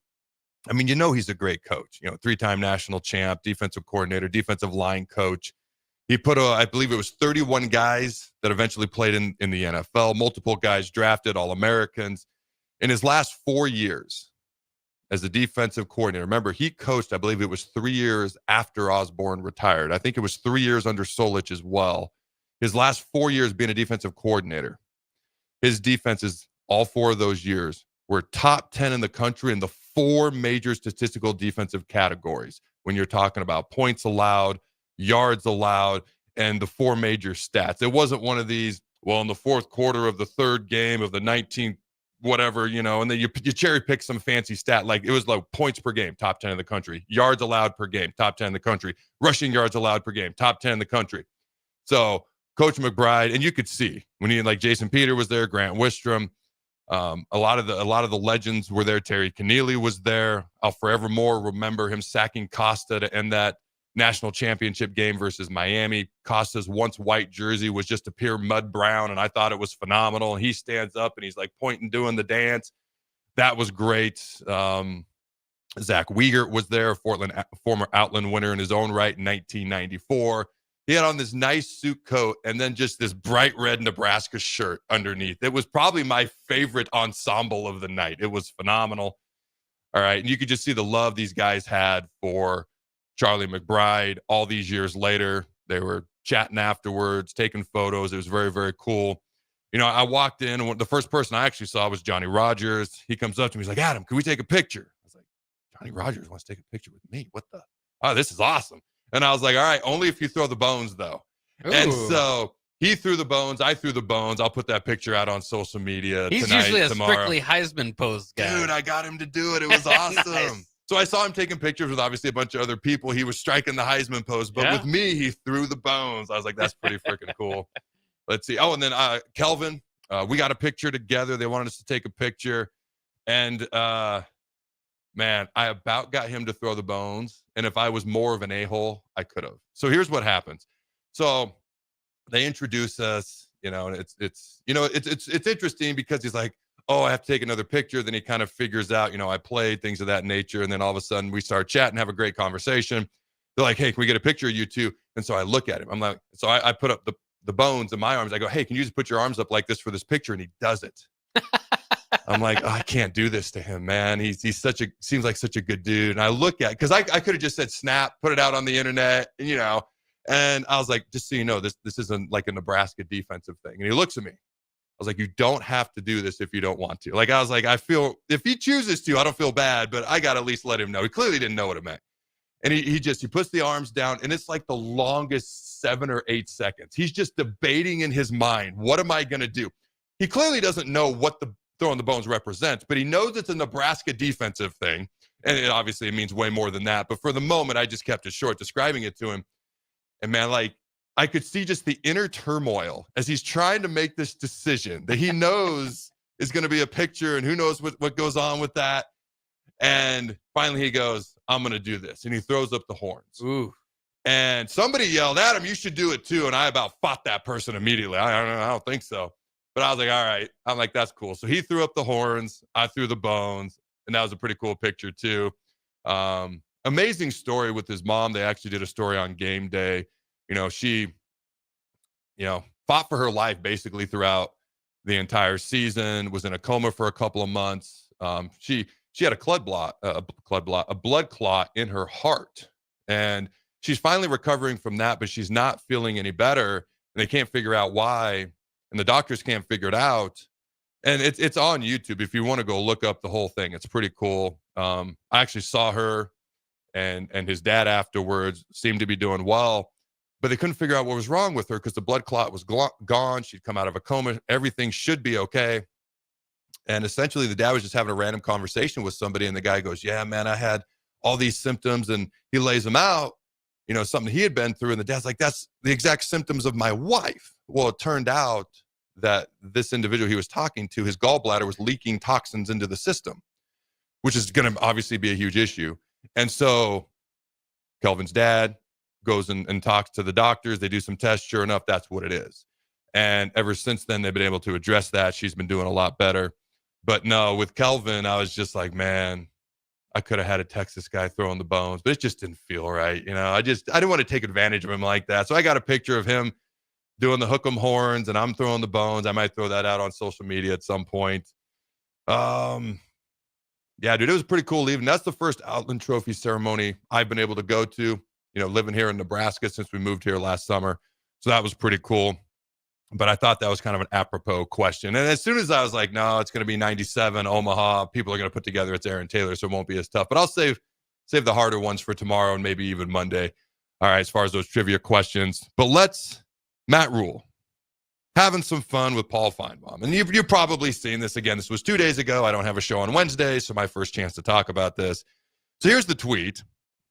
I mean, you know, he's a great coach. You know, 3-time national champ, defensive coordinator, defensive line coach. He put, I believe it was 31 guys that eventually played in the NFL, multiple guys drafted, All-Americans. In his last 4 years as a defensive coordinator, remember, he coached, I believe it was 3 years after Osborne retired. I think it was 3 years under Solich as well. His last 4 years being a defensive coordinator, his defenses, all 4 of those years, were top 10 in the country in the 4 major statistical defensive categories. When you're talking about points allowed, yards allowed, and the 4 major stats. It wasn't one of these, well, in the fourth quarter of the third game of the 19th, whatever, you know, and then you cherry pick some fancy stat. Like, it was like points per game, top 10 in the country. Yards allowed per game, top 10 in the country. Rushing yards allowed per game, top 10 in the country. So Coach McBride, and you could see when he, like, Jason Peter was there, Grant Wistrom, a lot of the legends were there. Terry Keneally was there. I'll forevermore remember him sacking Costa to end that national championship game versus Miami. Costa's once white jersey was just a pure mud brown, and I thought it was phenomenal. He stands up and he's like pointing, doing the dance. That was great. Zach Wiegert was there, former Outland winner in his own right in 1994. He had on this nice suit coat and then just this bright red Nebraska shirt underneath. It was probably my favorite ensemble of the night. It was phenomenal. All right. And you could just see the love these guys had for Charlie McBride. All these years later, they were chatting afterwards, taking photos. It was very, very cool. You know, I walked in, and the first person I actually saw was Johnny Rogers. He comes up to me. He's like, Adam, can we take a picture? I was like, Johnny Rogers wants to take a picture with me. What the? Oh, this is awesome. And I was like, all right, only if you throw the bones, though. Ooh. And so he threw the bones. I threw the bones. I'll put that picture out on social media. He's tonight, usually a tomorrow. strictly Heisman pose guy. Dude, I got him to do it. It was awesome. Nice. So I saw him taking pictures with obviously a bunch of other people. He was striking the Heisman pose. But with me, he threw the bones. I was like, that's pretty freaking cool. Let's see. Oh, and then Kelvin, we got a picture together. They wanted us to take a picture. And, man, I about got him to throw the bones. And if I was more of an a-hole, I could have. So here's what happens. So they introduce us, you know, and it's interesting because he's like, oh, I have to take another picture. Then he kind of figures out, you know, I played, things of that nature. And then all of a sudden we start chatting, have a great conversation. They're like, hey, can we get a picture of you two? And so I look at him. I'm like, so I put up the bones in my arms. I go, hey, can you just put your arms up like this for this picture? And he does it. I'm like, oh, I can't do this to him, man. He's seems like such a good dude. And I look at, because I could have just said snap, put it out on the internet, you know. And I was like, just so you know, this isn't like a Nebraska defensive thing. And he looks at me. I was like, you don't have to do this if you don't want to. Like, I was like, I feel, if he chooses to, I don't feel bad, but I got to at least let him know. He clearly didn't know what it meant. And he puts the arms down, and it's like the longest 7 or 8 seconds. He's just debating in his mind, what am I going to do? He clearly doesn't know what the throwing the bones represents, but he knows it's a Nebraska defensive thing. And it means way more than that. But for the moment, I just kept it short, describing it to him. And man, like, I could see just the inner turmoil as he's trying to make this decision that he knows is going to be a picture, and who knows what goes on with that. And finally he goes, I'm going to do this. And he throws up the horns. Ooh. And somebody yelled at him, you should do it too. And I about fought that person immediately. I don't think so. But I was like, all right. I'm like, that's cool. So he threw up the horns. I threw the bones. And that was a pretty cool picture too. Amazing story with his mom. They actually did a story on game day. You know, she, you know, fought for her life basically throughout the entire season, was in a coma for a couple of months. She had a blood clot in her heart. And she's finally recovering from that, but she's not feeling any better. And they can't figure out why. And the doctors can't figure it out. And it's on YouTube. If you want to go look up the whole thing, it's pretty cool. I actually saw her and his dad afterwards, seemed to be doing well, but they couldn't figure out what was wrong with her because the blood clot was gone. She'd come out of a coma. Everything should be okay. And essentially the dad was just having a random conversation with somebody. And the guy goes, yeah, man, I had all these symptoms. And he lays them out, you know, something he had been through. And the dad's like, that's the exact symptoms of my wife. Well, it turned out that this individual he was talking to, his gallbladder was leaking toxins into the system, which is going to obviously be a huge issue. And so Kelvin's dad goes and talks to the doctors. They do some tests. Sure enough, that's what it is. And ever since then, they've been able to address that. She's been doing a lot better. But no, with Kelvin, I was just like, man, I could have had a Texas guy throwing the bones, but it just didn't feel right. You know, I didn't want to take advantage of him like that. So I got a picture of him doing the hook 'em horns, and I'm throwing the bones. I might throw that out on social media at some point. Yeah, dude, it was pretty cool leaving. That's the first Outland Trophy ceremony I've been able to go to, you know, living here in Nebraska since we moved here last summer. So that was pretty cool. But I thought that was kind of an apropos question. And as soon as I was like, no, it's going to be 97, Omaha, people are going to put together it's Aaron Taylor, so it won't be as tough. But I'll save the harder ones for tomorrow and maybe even Monday. All right, as far as those trivia questions. But Matt RHULE, having some fun with Paul Finebaum. And you've probably seen this again. This was 2 days ago. I don't have a show on Wednesday, so my first chance to talk about this. So here's the tweet,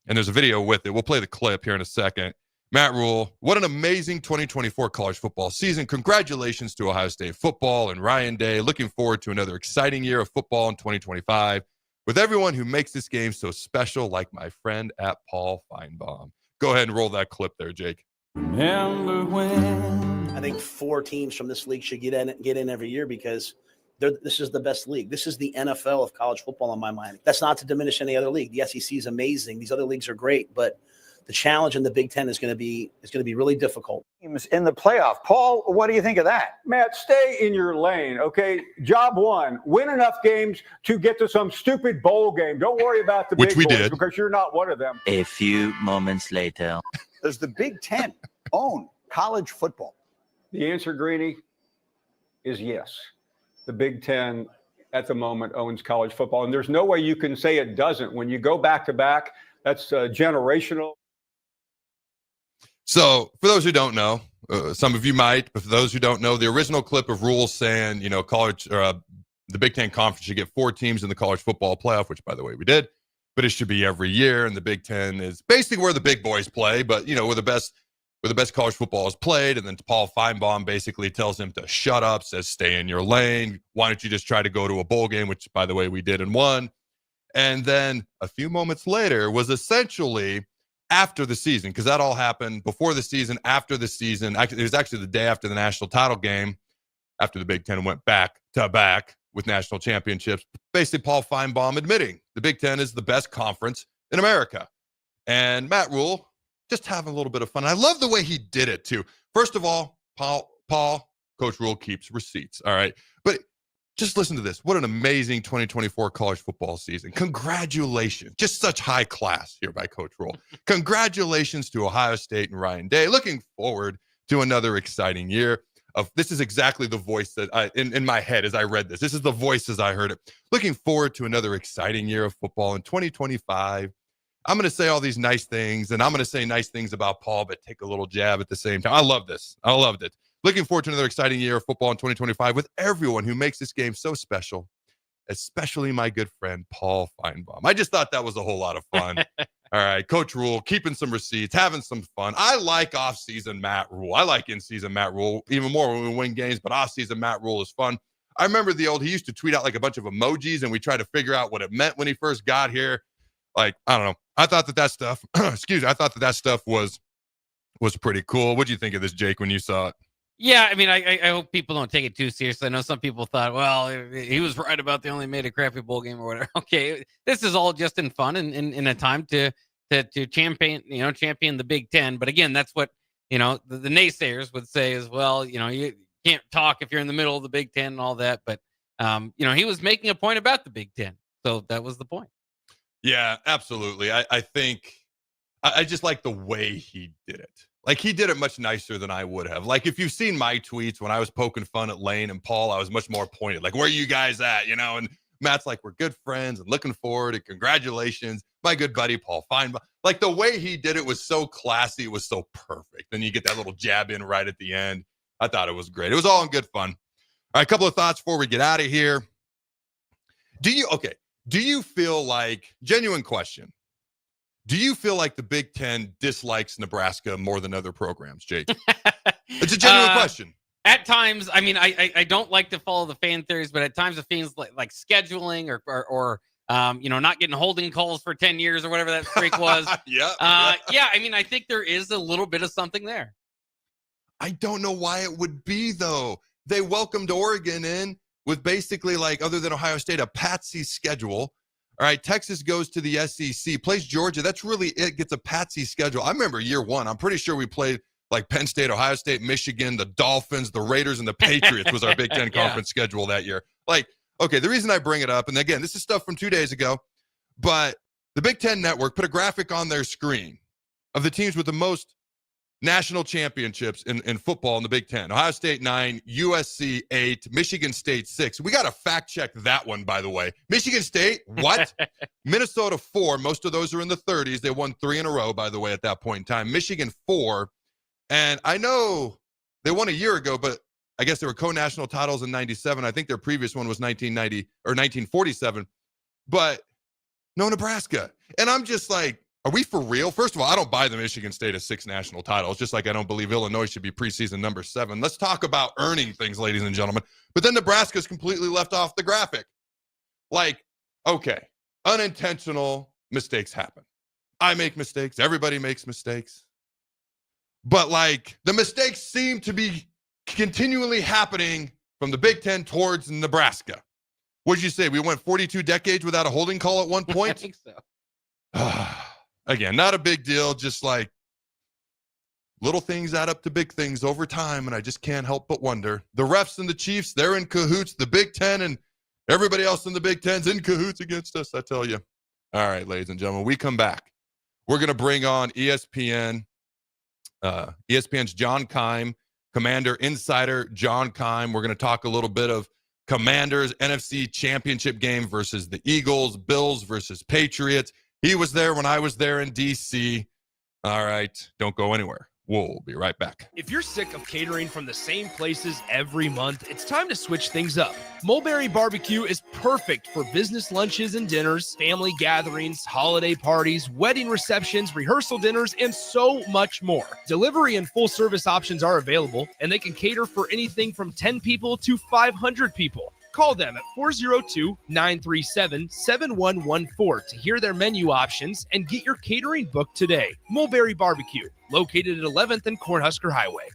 and there's a video with it. We'll play the clip here in a second. Matt RHULE, what an amazing 2024 college football season. Congratulations to Ohio State football and Ryan Day. Looking forward to another exciting year of football in 2025 with everyone who makes this game so special, like my friend at Paul Finebaum. Go ahead and roll that clip there, Jake. Remember when? I think 4 teams from this league should get in every year because this is the best league. This is the NFL of college football in my mind. That's not to diminish any other league. The SEC is amazing. These other leagues are great, but the challenge in the Big Ten is going to be really difficult. Teams in the playoff. Paul, what do you think of that? Matt, stay in your lane, okay? Job one, win enough games to get to some stupid bowl game. Don't worry about the Which big we boys did. because you're not one of them. A few moments later. Does the Big Ten own college football? The answer, Greeny, is yes. The Big Ten at the moment owns college football, and there's no way you can say it doesn't. When you go back to back, that's generational. So, for those who don't know, some of you might, but for those who don't know, the original clip of RHULE saying, college or the Big Ten Conference should get 4 teams in the college football playoff, which, by the way, we did, but it should be every year. And the Big Ten is basically where the big boys play, but where the best college football is played. And then Paul Finebaum basically tells him to shut up, says stay in your lane. Why don't you just try to go to a bowl game, which, by the way, we did and won. And then a few moments later was essentially after the season, because that all happened before the season, after the season. It was actually the day after the national title game, after the Big Ten went back to back with national championships. Basically, Paul Finebaum admitting the Big Ten is the best conference in America. And Matt RHULE just having a little bit of fun. I love the way he did it, too. First of all, Coach RHULE keeps receipts, all right? But just listen to this. What an amazing 2024 college football season. Congratulations. Just such high class here by Coach RHULE. Congratulations to Ohio State and Ryan Day. Looking forward to another exciting year. This is exactly the voice that in my head as I read this. This is the voice as I heard it. Looking forward to another exciting year of football in 2025. I'm going to say all these nice things, and I'm going to say nice things about Paul, but take a little jab at the same time. I love this. I loved it. Looking forward to another exciting year of football in 2025 with everyone who makes this game so special, especially my good friend, Paul Finebaum. I just thought that was a whole lot of fun. All right, Coach RHULE, keeping some receipts, having some fun. I like off-season Matt RHULE. I like in-season Matt RHULE even more when we win games, but off-season Matt RHULE is fun. I remember he used to tweet out like a bunch of emojis, and we tried to figure out what it meant when he first got here. Like, I don't know. I thought that stuff, I thought that stuff was pretty cool. What do you think of this, Jake, when you saw it? Yeah, I mean, I hope people don't take it too seriously. I know some people thought, well, he was right about they only made a crappy bowl game or whatever. Okay, this is all just in fun and in a time to champion the Big Ten. But again, that's what the naysayers would say is, well, you can't talk if you're in the middle of the Big Ten and all that. But he was making a point about the Big Ten, so that was the point. Yeah, absolutely. I think I just like the way he did it. Like, he did it much nicer than I would have. Like, if you've seen my tweets when I was poking fun at Lane and Paul, I was much more pointed. Like, where are you guys at? And Matt's like, we're good friends and looking forward and congratulations. My good buddy, Paul Finebaum. Like, the way he did it was so classy. It was so perfect. Then you get that little jab in right at the end. I thought it was great. It was all in good fun. All right, a couple of thoughts before we get out of here. Do you feel like, genuine question, do you feel like the Big Ten dislikes Nebraska more than other programs, Jake? It's a genuine question. At times, I mean, I don't like to follow the fan theories, but at times it feels like scheduling or not getting holding calls for 10 years or whatever that streak was. Yeah. I mean, I think there is a little bit of something there. I don't know why it would be, though. They welcomed Oregon in with basically, like, other than Ohio State, a patsy schedule. All right, Texas goes to the SEC, plays Georgia. That's really it, gets a patsy schedule. I remember year one. I'm pretty sure we played like Penn State, Ohio State, Michigan, the Dolphins, the Raiders, and the Patriots was our Big Ten conference schedule that year. Like, okay, the reason I bring it up, and again, this is stuff from 2 days ago, but the Big Ten Network put a graphic on their screen of the teams with the most national championships in football in the Big Ten. Ohio State 9, USC 8, Michigan State 6. We got to fact check that one, by the way. Michigan State, what? Minnesota 4. Most of those are in the 30s. They won 3 in a row, by the way, at that point in time. Michigan 4. And I know they won a year ago, but I guess they were co-national titles in 97. I think their previous one was 1990 or 1947. But no Nebraska. And I'm just like, are we for real? First of all, I don't buy the Michigan State as 6 national titles, just like I don't believe Illinois should be preseason number 7. Let's talk about earning things, ladies and gentlemen. But then Nebraska's completely left off the graphic. Like, okay, unintentional mistakes happen. I make mistakes. Everybody makes mistakes. But, like, the mistakes seem to be continually happening from the Big Ten towards Nebraska. What'd you say? We went 42 decades without a holding call at one point? I think so. Again, not a big deal, just like little things add up to big things over time, and I just can't help but wonder. The refs and the Chiefs, they're in cahoots. The Big Ten and everybody else in the Big Ten's in cahoots against us, I tell you. All right, ladies and gentlemen, we come back. We're going to bring on ESPN's John Keim, Commander Insider John Keim. We're going to talk a little bit of Commanders NFC Championship game versus the Eagles, Bills versus Patriots. He was there when I was there in D.C. All right, don't go anywhere. We'll be right back. If you're sick of catering from the same places every month, it's time to switch things up. Mulberry Barbecue is perfect for business lunches and dinners, family gatherings, holiday parties, wedding receptions, rehearsal dinners, and so much more. Delivery and full service options are available, and they can cater for anything from 10 people to 500 people. Call them at 402-937-7114 to hear their menu options and get your catering booked today. Mulberry Barbecue, located at 11th and Cornhusker Highway.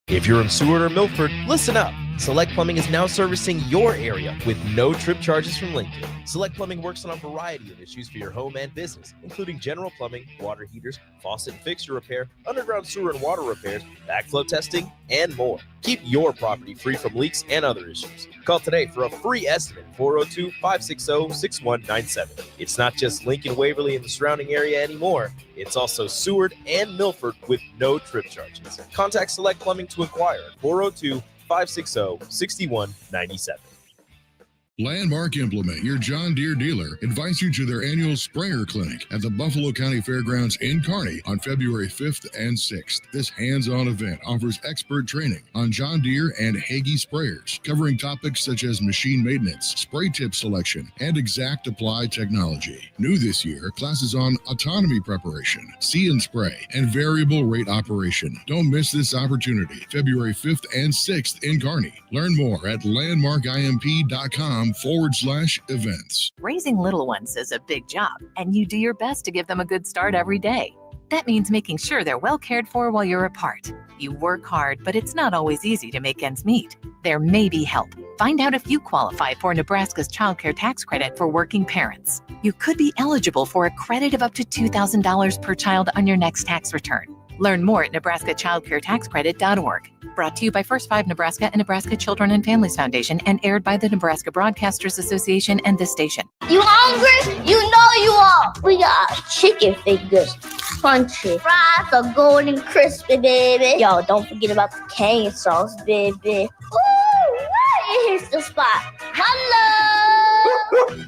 If you're in Seward or Milford, listen up. Select Plumbing is now servicing your area with no trip charges from Lincoln. Select Plumbing works on a variety of issues for your home and business, including general plumbing, water heaters, faucet and fixture repair, underground sewer and water repairs, backflow testing, and more. Keep your property free from leaks and other issues. Call today for a free estimate, 402-560-6197. It's not just Lincoln, Waverly, and the surrounding area anymore. It's also Seward and Milford with no trip charges. Contact Select Plumbing to inquire at 402-560-6197. Landmark Implement, your John Deere dealer, invites you to their annual sprayer clinic at the Buffalo County Fairgrounds in Kearney on February 5th and 6th. This hands-on event offers expert training on John Deere and Hagee sprayers, covering topics such as machine maintenance, spray tip selection, and exact apply technology. New this year, classes on autonomy preparation, see and spray, and variable rate operation. Don't miss this opportunity, February 5th and 6th in Kearney. Learn more at landmarkimp.com/events. Raising little ones is a big job, and you do your best to give them a good start every day. That means making sure they're well cared for while you're apart. You work hard, but it's not always easy to make ends meet. There may be help. Find out if you qualify for Nebraska's Child Care Tax Credit for working parents. You could be eligible for a credit of up to $2,000 per child on your next tax return. Learn more at nebraskachildcaretaxcredit.org. Brought to you by First 5 Nebraska and Nebraska Children and Families Foundation and aired by the Nebraska Broadcasters Association and this station. You hungry? You know you are. We got chicken fingers, crunchy, fries are golden crispy, baby. Yo, don't forget about the cane sauce, baby. Ooh, here's the spot. Hello!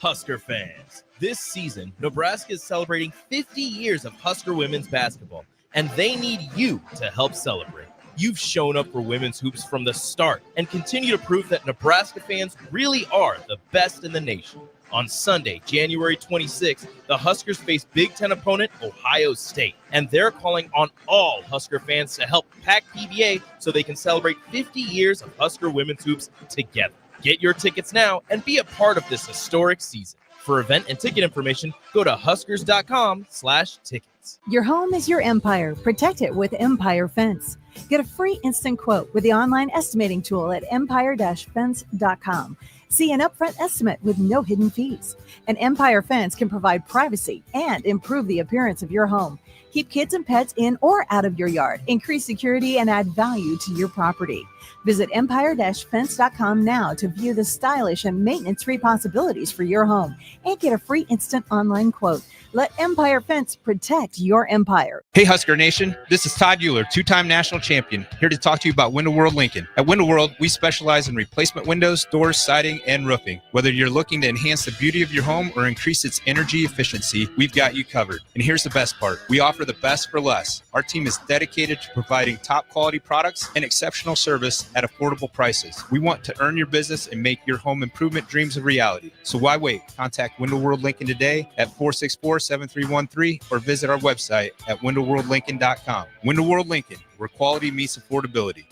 Husker fans, this season, Nebraska is celebrating 50 years of Husker women's basketball, and they need you to help celebrate. You've shown up for women's hoops from the start and continue to prove that Nebraska fans really are the best in the nation. On Sunday, January 26th, the Huskers face Big Ten opponent Ohio State, and they're calling on all Husker fans to help pack PBA so they can celebrate 50 years of Husker women's hoops together. Get your tickets now and be a part of this historic season. For event and ticket information, go to huskers.com/tickets. Your home is your empire. Protect it with Empire Fence. Get a free instant quote with the online estimating tool at empire-fence.com. See an upfront estimate with no hidden fees. An Empire Fence can provide privacy and improve the appearance of your home. Keep kids and pets in or out of your yard. Increase security and add value to your property. Visit empire-fence.com now to view the stylish and maintenance-free possibilities for your home and get a free instant online quote. Let Empire Fence protect your empire. Hey, Husker Nation. This is Todd Euler, two-time national champion, here to talk to you about Window World Lincoln. At Window World, we specialize in replacement windows, doors, siding, and roofing. Whether you're looking to enhance the beauty of your home or increase its energy efficiency, we've got you covered. And here's the best part. We offer the best for less. Our team is dedicated to providing top-quality products and exceptional service at affordable prices. We want to earn your business and make your home improvement dreams a reality. So why wait? Contact Window World Lincoln today at 464-7313 or visit our website at windowworldlincoln.com. Window World Lincoln, where quality meets affordability.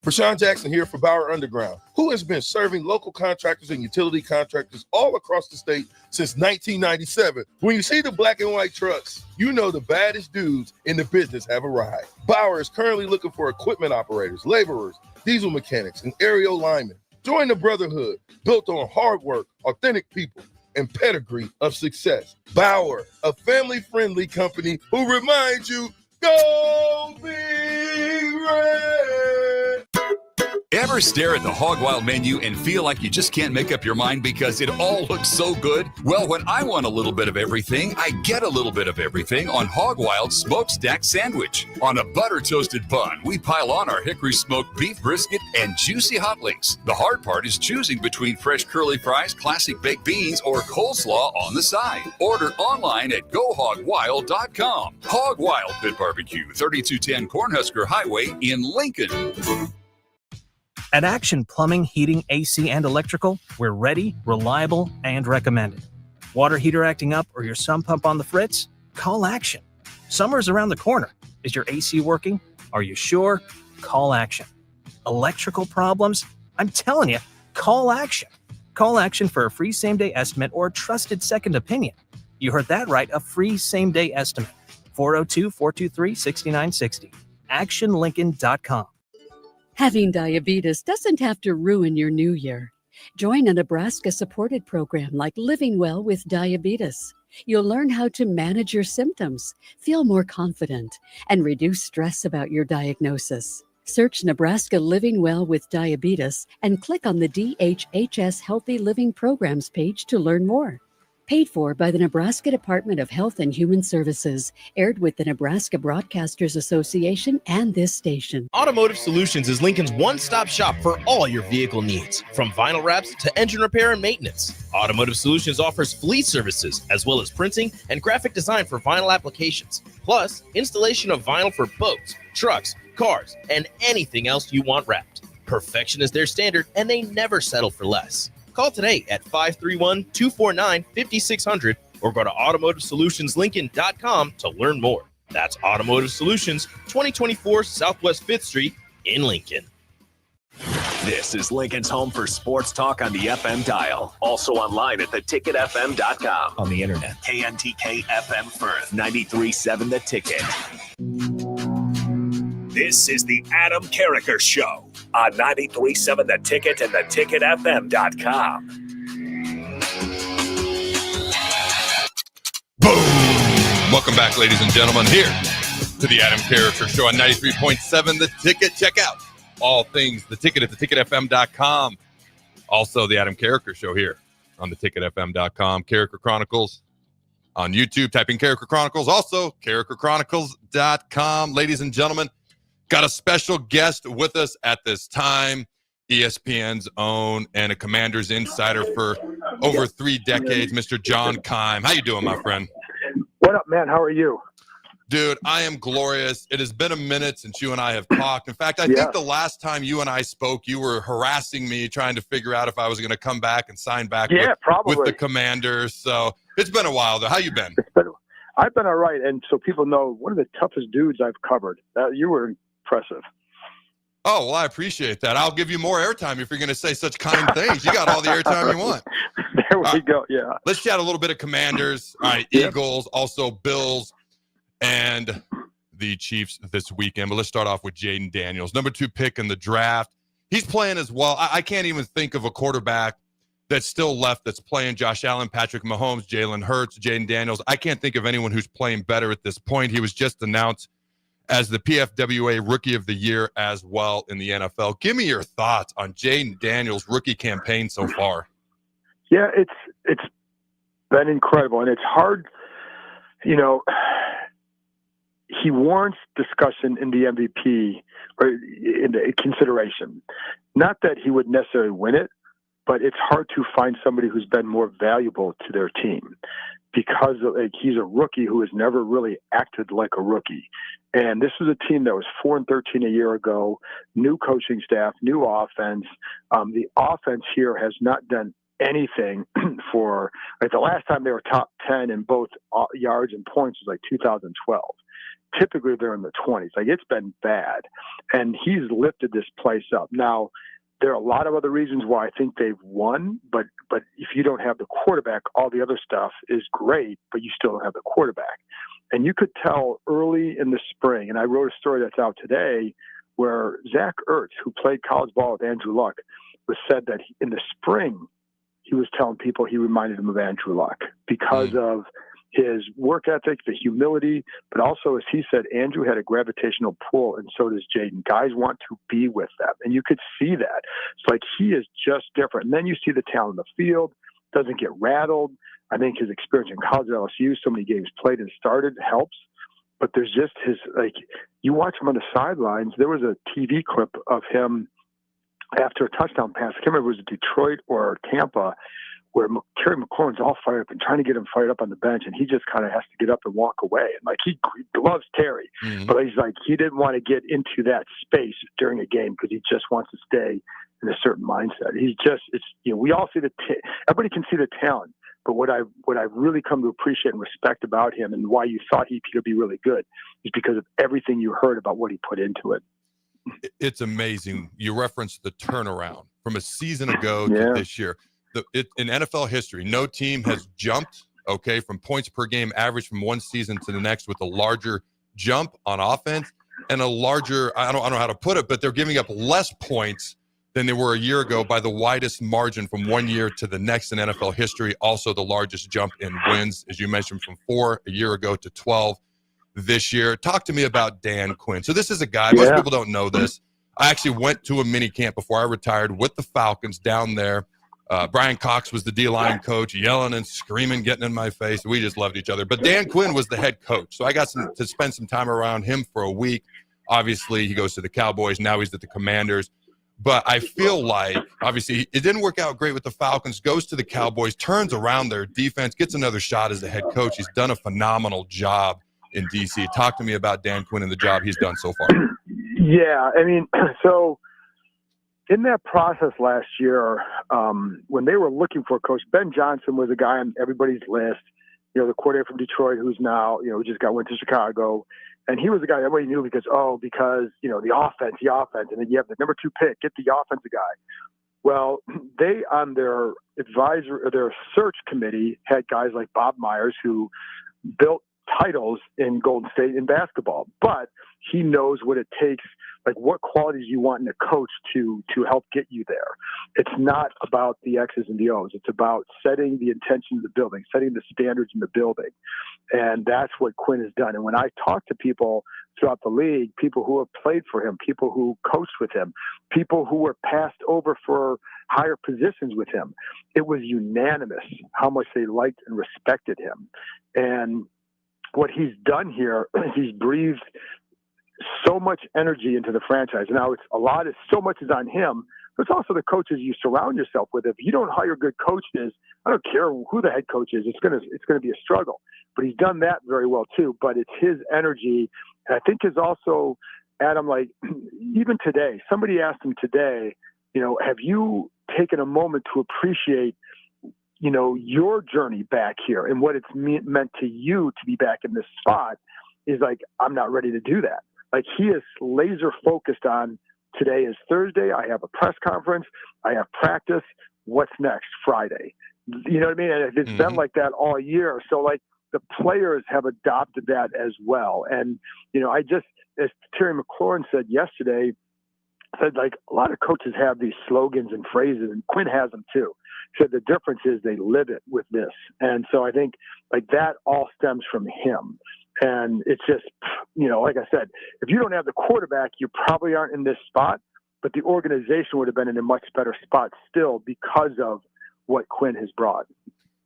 Rashawn Jackson here for Bauer Underground, who has been serving local contractors and utility contractors all across the state since 1997. When you see the black and white trucks, you know the baddest dudes in the business have arrived. Bauer is currently looking for equipment operators, laborers, diesel mechanics, and aerial linemen. Join the brotherhood built on hard work, authentic people, and pedigree of success. Bauer, a family-friendly company who reminds you, go Big Red! Ever stare at the Hog Wild menu and feel like you just can't make up your mind because it all looks so good? Well, when I want a little bit of everything, I get a little bit of everything on Hog Wild Smokestack Sandwich. On a butter-toasted bun, we pile on our hickory smoked beef brisket and juicy hot links. The hard part is choosing between fresh curly fries, classic baked beans, or coleslaw on the side. Order online at GoHogWild.com. Hog Wild Pit Barbecue, 3210 Cornhusker Highway in Lincoln. At Action Plumbing, Heating, AC, and Electrical, we're ready, reliable, and recommended. Water heater acting up or your sump pump on the fritz? Call Action. Summer's around the corner. Is your AC working? Are you sure? Call Action. Electrical problems? I'm telling you, call Action. Call Action for a free same-day estimate or trusted second opinion. You heard that right, a free same-day estimate. 402-423-6960. ActionLincoln.com. Having diabetes doesn't have to ruin your new year. Join a Nebraska-supported program like Living Well with Diabetes. You'll learn how to manage your symptoms, feel more confident, and reduce stress about your diagnosis. Search Nebraska Living Well with Diabetes and click on the DHHS Healthy Living Programs page to learn more. Paid for by the Nebraska Department of Health and Human Services, aired with the Nebraska Broadcasters Association and this station. Automotive Solutions is Lincoln's one-stop shop for all your vehicle needs, from vinyl wraps to engine repair and maintenance. Automotive Solutions offers fleet services, as well as printing and graphic design for vinyl applications, plus installation of vinyl for boats, trucks, cars, and anything else you want wrapped. Perfection is their standard, and they never settle for less. Call today at 531-249-5600 or go to automotivesolutionslincoln.com to learn more. That's Automotive Solutions, 2024 Southwest 5th Street in Lincoln. This is Lincoln's home for sports talk on the FM dial. Also online at theticketfm.com. On the internet. KNTK FM Firth, 93.7 The Ticket. This is the Adam Carriker Show on 93.7 The Ticket and theticketfm.com. Boom! Welcome back, ladies and gentlemen, here to the Adam Carriker Show on 93.7 The Ticket. Check out all things The Ticket at theticketfm.com. Also, the Adam Carriker Show here on theticketfm.com. Carriker Chronicles on YouTube. Type in Carriker Chronicles. Also, carrikerchronicles.com. Ladies and gentlemen, got a special guest with us at this time, ESPN's own and a Commanders insider for over 3 decades, Mr. John Keim. How you doing, my friend? What up, man? How are you? Dude, I am glorious. It has been a minute since you and I have talked. In fact, I think the last time you and I spoke, you were harassing me, trying to figure out if I was going to come back and sign back with the Commanders. So it's been a while, though. How you been? I've been all right. And so people know, one of the toughest dudes I've covered. You were impressive. Oh, well, I appreciate that. I'll give you more airtime if you're going to say such kind things. You got all the airtime you want. There we go, yeah. Let's chat a little bit of Commanders. All right, Eagles, also Bills, and the Chiefs this weekend. But let's start off with Jaden Daniels, number 2 pick in the draft. He's playing as well. I can't even think of a quarterback that's still left that's playing. Josh Allen, Patrick Mahomes, Jalen Hurts, Jaden Daniels. I can't think of anyone who's playing better at this point. He was just announced as the PFWA Rookie of the Year as well in the NFL. Give me your thoughts on Jaden Daniels' rookie campaign so far. Yeah, it's been incredible, and it's hard. You know, he warrants discussion in the MVP or in the consideration. Not that he would necessarily win it, but it's hard to find somebody who's been more valuable to their team because he's a rookie who has never really acted like a rookie. And this was a team that was 4-13 a year ago, new coaching staff, new offense. The offense here has not done anything for, like, the last time they were top 10 in both yards and points was like 2012. Typically they're in the 20s. Like, it's been bad. And he's lifted this place up. Now, there are a lot of other reasons why I think they've won, but if you don't have the quarterback, all the other stuff is great, but you still don't have the quarterback. And you could tell early in the spring, and I wrote a story that's out today, where Zach Ertz, who played college ball with Andrew Luck, was said that in the spring he was telling people he reminded him of Andrew Luck because of his work ethic, the humility, but also, as he said, Andrew had a gravitational pull, and so does Jaden. Guys want to be with them, and you could see that. It's like he is just different. And then you see the talent in the field, doesn't get rattled. I think his experience in college at LSU, so many games played and started, helps. But there's just his, like, you watch him on the sidelines. There was a TV clip of him after a touchdown pass. I can't remember if it was Detroit or Tampa, where Terry McLaurin's all fired up and trying to get him fired up on the bench, and he just kind of has to get up and walk away. And like he loves Terry, but he's like he didn't want to get into that space during a game because he just wants to stay in a certain mindset. He's just we all see everybody can see the talent, but what I've really come to appreciate and respect about him, and why you thought he could be really good, is because of everything you heard about what he put into it. It's amazing. You referenced the turnaround from a season ago to this year. In NFL history, no team has jumped, from points per game average from one season to the next with a larger jump on offense and a larger, I don't know how to put it, but they're giving up less points than they were a year ago by the widest margin from one year to the next in NFL history. Also the largest jump in wins, as you mentioned, from 4 a year ago to 12 this year. Talk to me about Dan Quinn. So this is a guy, most people don't know this. I actually went to a mini camp before I retired with the Falcons down there. Brian Cox was the D-line coach, yelling and screaming, getting in my face. We just loved each other. But Dan Quinn was the head coach. So I got to spend some time around him for a week. Obviously, he goes to the Cowboys. Now he's at the Commanders. But I feel like, obviously, it didn't work out great with the Falcons, goes to the Cowboys, turns around their defense, gets another shot as the head coach. He's done a phenomenal job in D.C. Talk to me about Dan Quinn and the job he's done so far. Yeah, I mean, so in that process last year, when they were looking for a coach, Ben Johnson was a guy on everybody's list, the coordinator from Detroit, who's now, just went to Chicago. And he was a guy everybody knew because the offense. And then you have the number 2 pick, get the offensive guy. Well, they, on their their search committee, had guys like Bob Myers, who built titles in Golden State in basketball, but he knows what it takes, like what qualities you want in a coach to help get you there. It's not about the X's and the O's. It's about setting the intention of the building, setting the standards in the building. And that's what Quinn has done. And when I talk to people throughout the league, people who have played for him, people who coached with him, people who were passed over for higher positions with him, it was unanimous how much they liked and respected him. And what he's done here is he's breathed so much energy into the franchise. Now so much is on him, but it's also the coaches you surround yourself with. If you don't hire good coaches, I don't care who the head coach is, it's gonna be a struggle. But he's done that very well too. But it's his energy, and I think is also, Adam, like even today, somebody asked him today, have you taken a moment to appreciate your journey back here and what it's meant to you to be back in this spot? Is like, I'm not ready to do that. Like he is laser focused on, today is Thursday. I have a press conference. I have practice. What's next? Friday. You know what I mean? And it's been like that all year. So like the players have adopted that as well. And, as Terry McLaurin said yesterday, said like a lot of coaches have these slogans and phrases, and Quinn has them too. So the difference is they live it with this. And so I think like that all stems from him. And it's just, like I said, if you don't have the quarterback, you probably aren't in this spot, but the organization would have been in a much better spot still because of what Quinn has brought.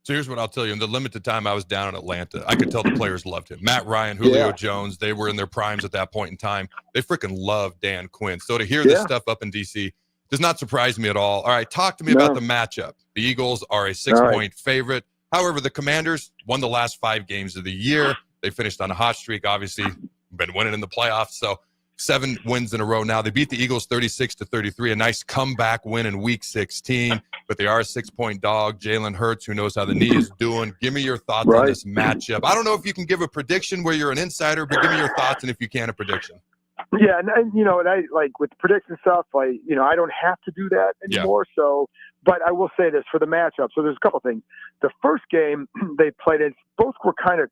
So here's what I'll tell you. In the limited time I was down in Atlanta, I could tell the players loved him. Matt Ryan, Julio Jones, they were in their primes at that point in time. They freaking loved Dan Quinn. So to hear this stuff up in D.C. does not surprise me at all. All right, talk to me about the matchup. The Eagles are a 6-point favorite. However, the Commanders won the last 5 games of the year. They finished on a hot streak, obviously been winning in the playoffs. So 7 wins in a row now. They beat the Eagles 36-33, a nice comeback win in week 16, but they are a 6-point dog. Jalen Hurts, who knows how the knee is doing. Give me your thoughts on this matchup. I don't know if you can give a prediction where you're an insider, but give me your thoughts, and if you can, a prediction. Yeah, and I like with prediction stuff, I don't have to do that anymore. Yeah. So, but I will say this for the matchup. So there's a couple things. The first game they played, both were kind of,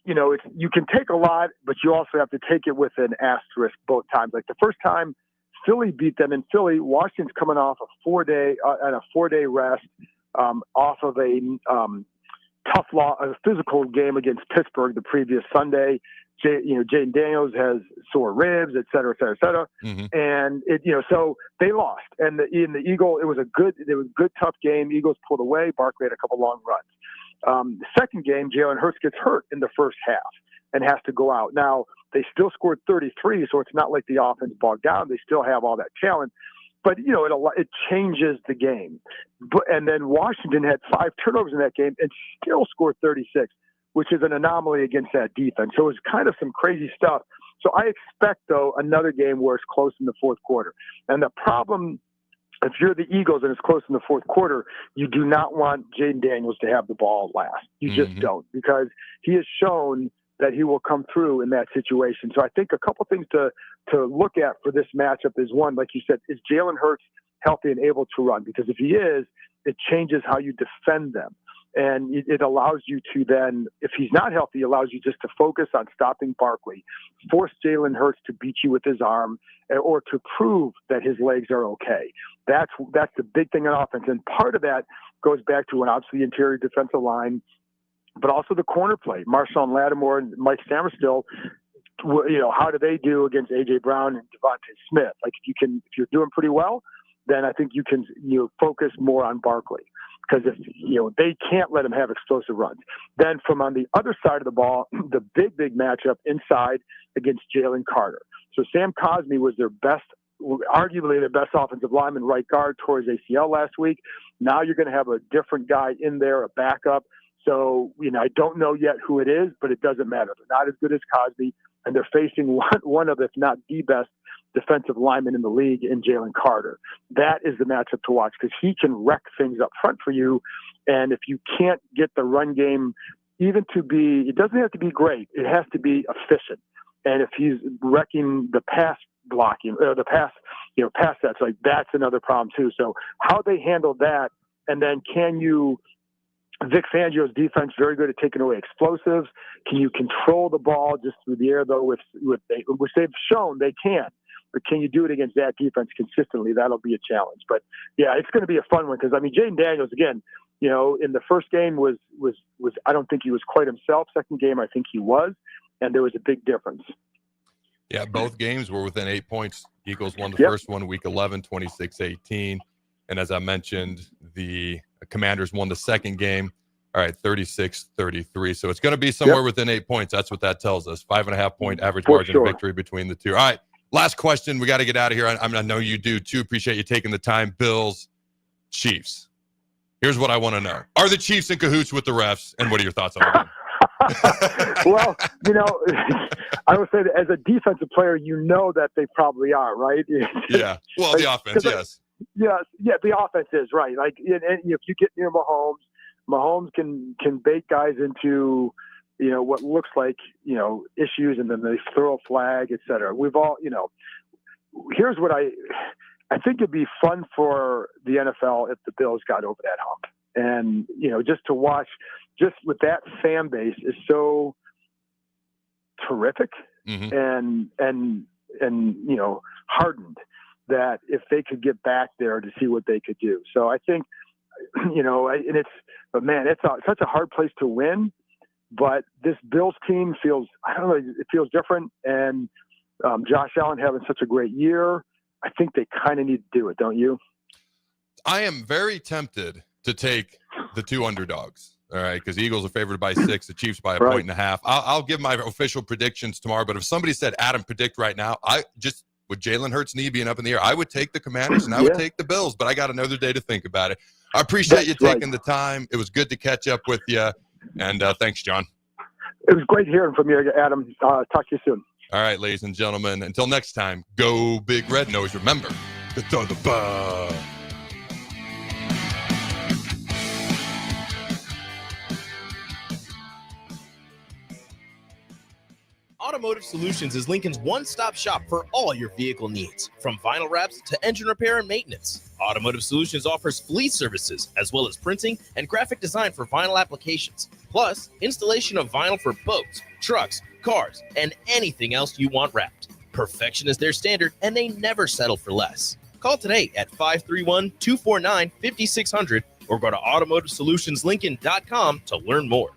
you can take a lot, but you also have to take it with an asterisk both times. Like the first time, Philly beat them in Philly. Washington's coming off a 4-day rest. off of a physical game against Pittsburgh the previous Sunday. Jaden Daniels has sore ribs, et cetera, et cetera, et cetera. Mm-hmm. And so they lost. And the Eagle, it was a good, tough game. Eagles pulled away. Barkley had a couple long runs. The second game, Jalen Hurts gets hurt in the first half and has to go out. Now they still scored 33, so it's not like the offense bogged down. They still have all that talent. But, it changes the game. And then Washington had 5 turnovers in that game and still scored 36, which is an anomaly against that defense. So it was kind of some crazy stuff. So I expect, though, another game where it's close in the fourth quarter. And the problem, if you're the Eagles and it's close in the fourth quarter, you do not want Jaden Daniels to have the ball last. You just don't, because he has shown that he will come through in that situation. So I think a couple things to look at for this matchup is, one, like you said, is Jalen Hurts healthy and able to run? Because if he is, it changes how you defend them. And it allows you to then, if he's not healthy, it allows you just to focus on stopping Barkley, force Jalen Hurts to beat you with his arm, or to prove that his legs are okay. That's the big thing on offense. And part of that goes back to, obviously, the interior defensive line, but also the corner play. Marshawn Lattimore and Mike Samerstill, how do they do against A.J. Brown and Devontae Smith? Like, if you're doing pretty well, then I think you can focus more on Barkley. Because if they can't let him have explosive runs. Then from on the other side of the ball, the big matchup inside against Jalen Carter. So Sam Cosmi was arguably their best offensive lineman, right guard, tore his ACL last week. Now you're going to have a different guy in there, a backup. So I don't know yet who it is, but it doesn't matter. They're not as good as Cosmi, and they're facing one of, if not the best, defensive lineman in the league in Jalen Carter. That is the matchup to watch, because he can wreck things up front for you. And if you can't get the run game even to be, it doesn't have to be great. It has to be efficient. And if he's wrecking the pass blocking, the pass sets, like, that's another problem too. So how they handle that, and then Vic Fangio's defense, very good at taking away explosives. Can you control the ball just through the air, though, which they've shown they can. But can you do it against that defense consistently? That'll be a challenge. But, yeah, it's going to be a fun one, because, Jaden Daniels, again, in the first game was I don't think he was quite himself. Second game, I think he was, and there was a big difference. Yeah, both games were within 8 points. Eagles won the first one, week 11, 26-18. And as I mentioned, the Commanders won the second game, 36-33. So it's going to be somewhere within 8 points. That's what that tells us. 5.5 point average margin of victory between the two. All right, last question. We got to get out of here. I know you do too. Appreciate you taking the time. Bills, Chiefs. Here's what I want to know. Are the Chiefs in cahoots with the refs? And what are your thoughts on that? Well, I would say that as a defensive player, that they probably are, right? Yeah. Well, the offense, yes. Yeah, the offense is right. Like, and if you get near Mahomes can bait guys into, what looks like, issues, and then they throw a flag, et cetera. We've all, here's what I think it'd be fun for the NFL if the Bills got over that hump, and just to watch, just with that fan base is so terrific and hardened, that if they could get back there to see what they could do. So I think, it's such a hard place to win, but this Bills team feels, it feels different. And Josh Allen having such a great year, I think they kind of need to do it, don't you? I am very tempted to take the two underdogs. All right, because the Eagles are favored by 6, the Chiefs by a 1.5. I'll give my official predictions tomorrow, but if somebody said, Adam, predict right now, with Jalen Hurts' knee being up in the air, I would take the Commanders and I would take the Bills, but I got another day to think about it. I appreciate you taking the time. It was good to catch up with you, and thanks, John. It was great hearing from you, Adam. Talk to you soon. All right, ladies and gentlemen, until next time, go Big Red, and always remember to throw the ball. Automotive Solutions is Lincoln's one-stop shop for all your vehicle needs, from vinyl wraps to engine repair and maintenance. Automotive Solutions offers fleet services, as well as printing and graphic design for vinyl applications, plus installation of vinyl for boats, trucks, cars, and anything else you want wrapped. Perfection is their standard, and they never settle for less. Call today at 531-249-5600 or go to automotivesolutionslincoln.com to learn more.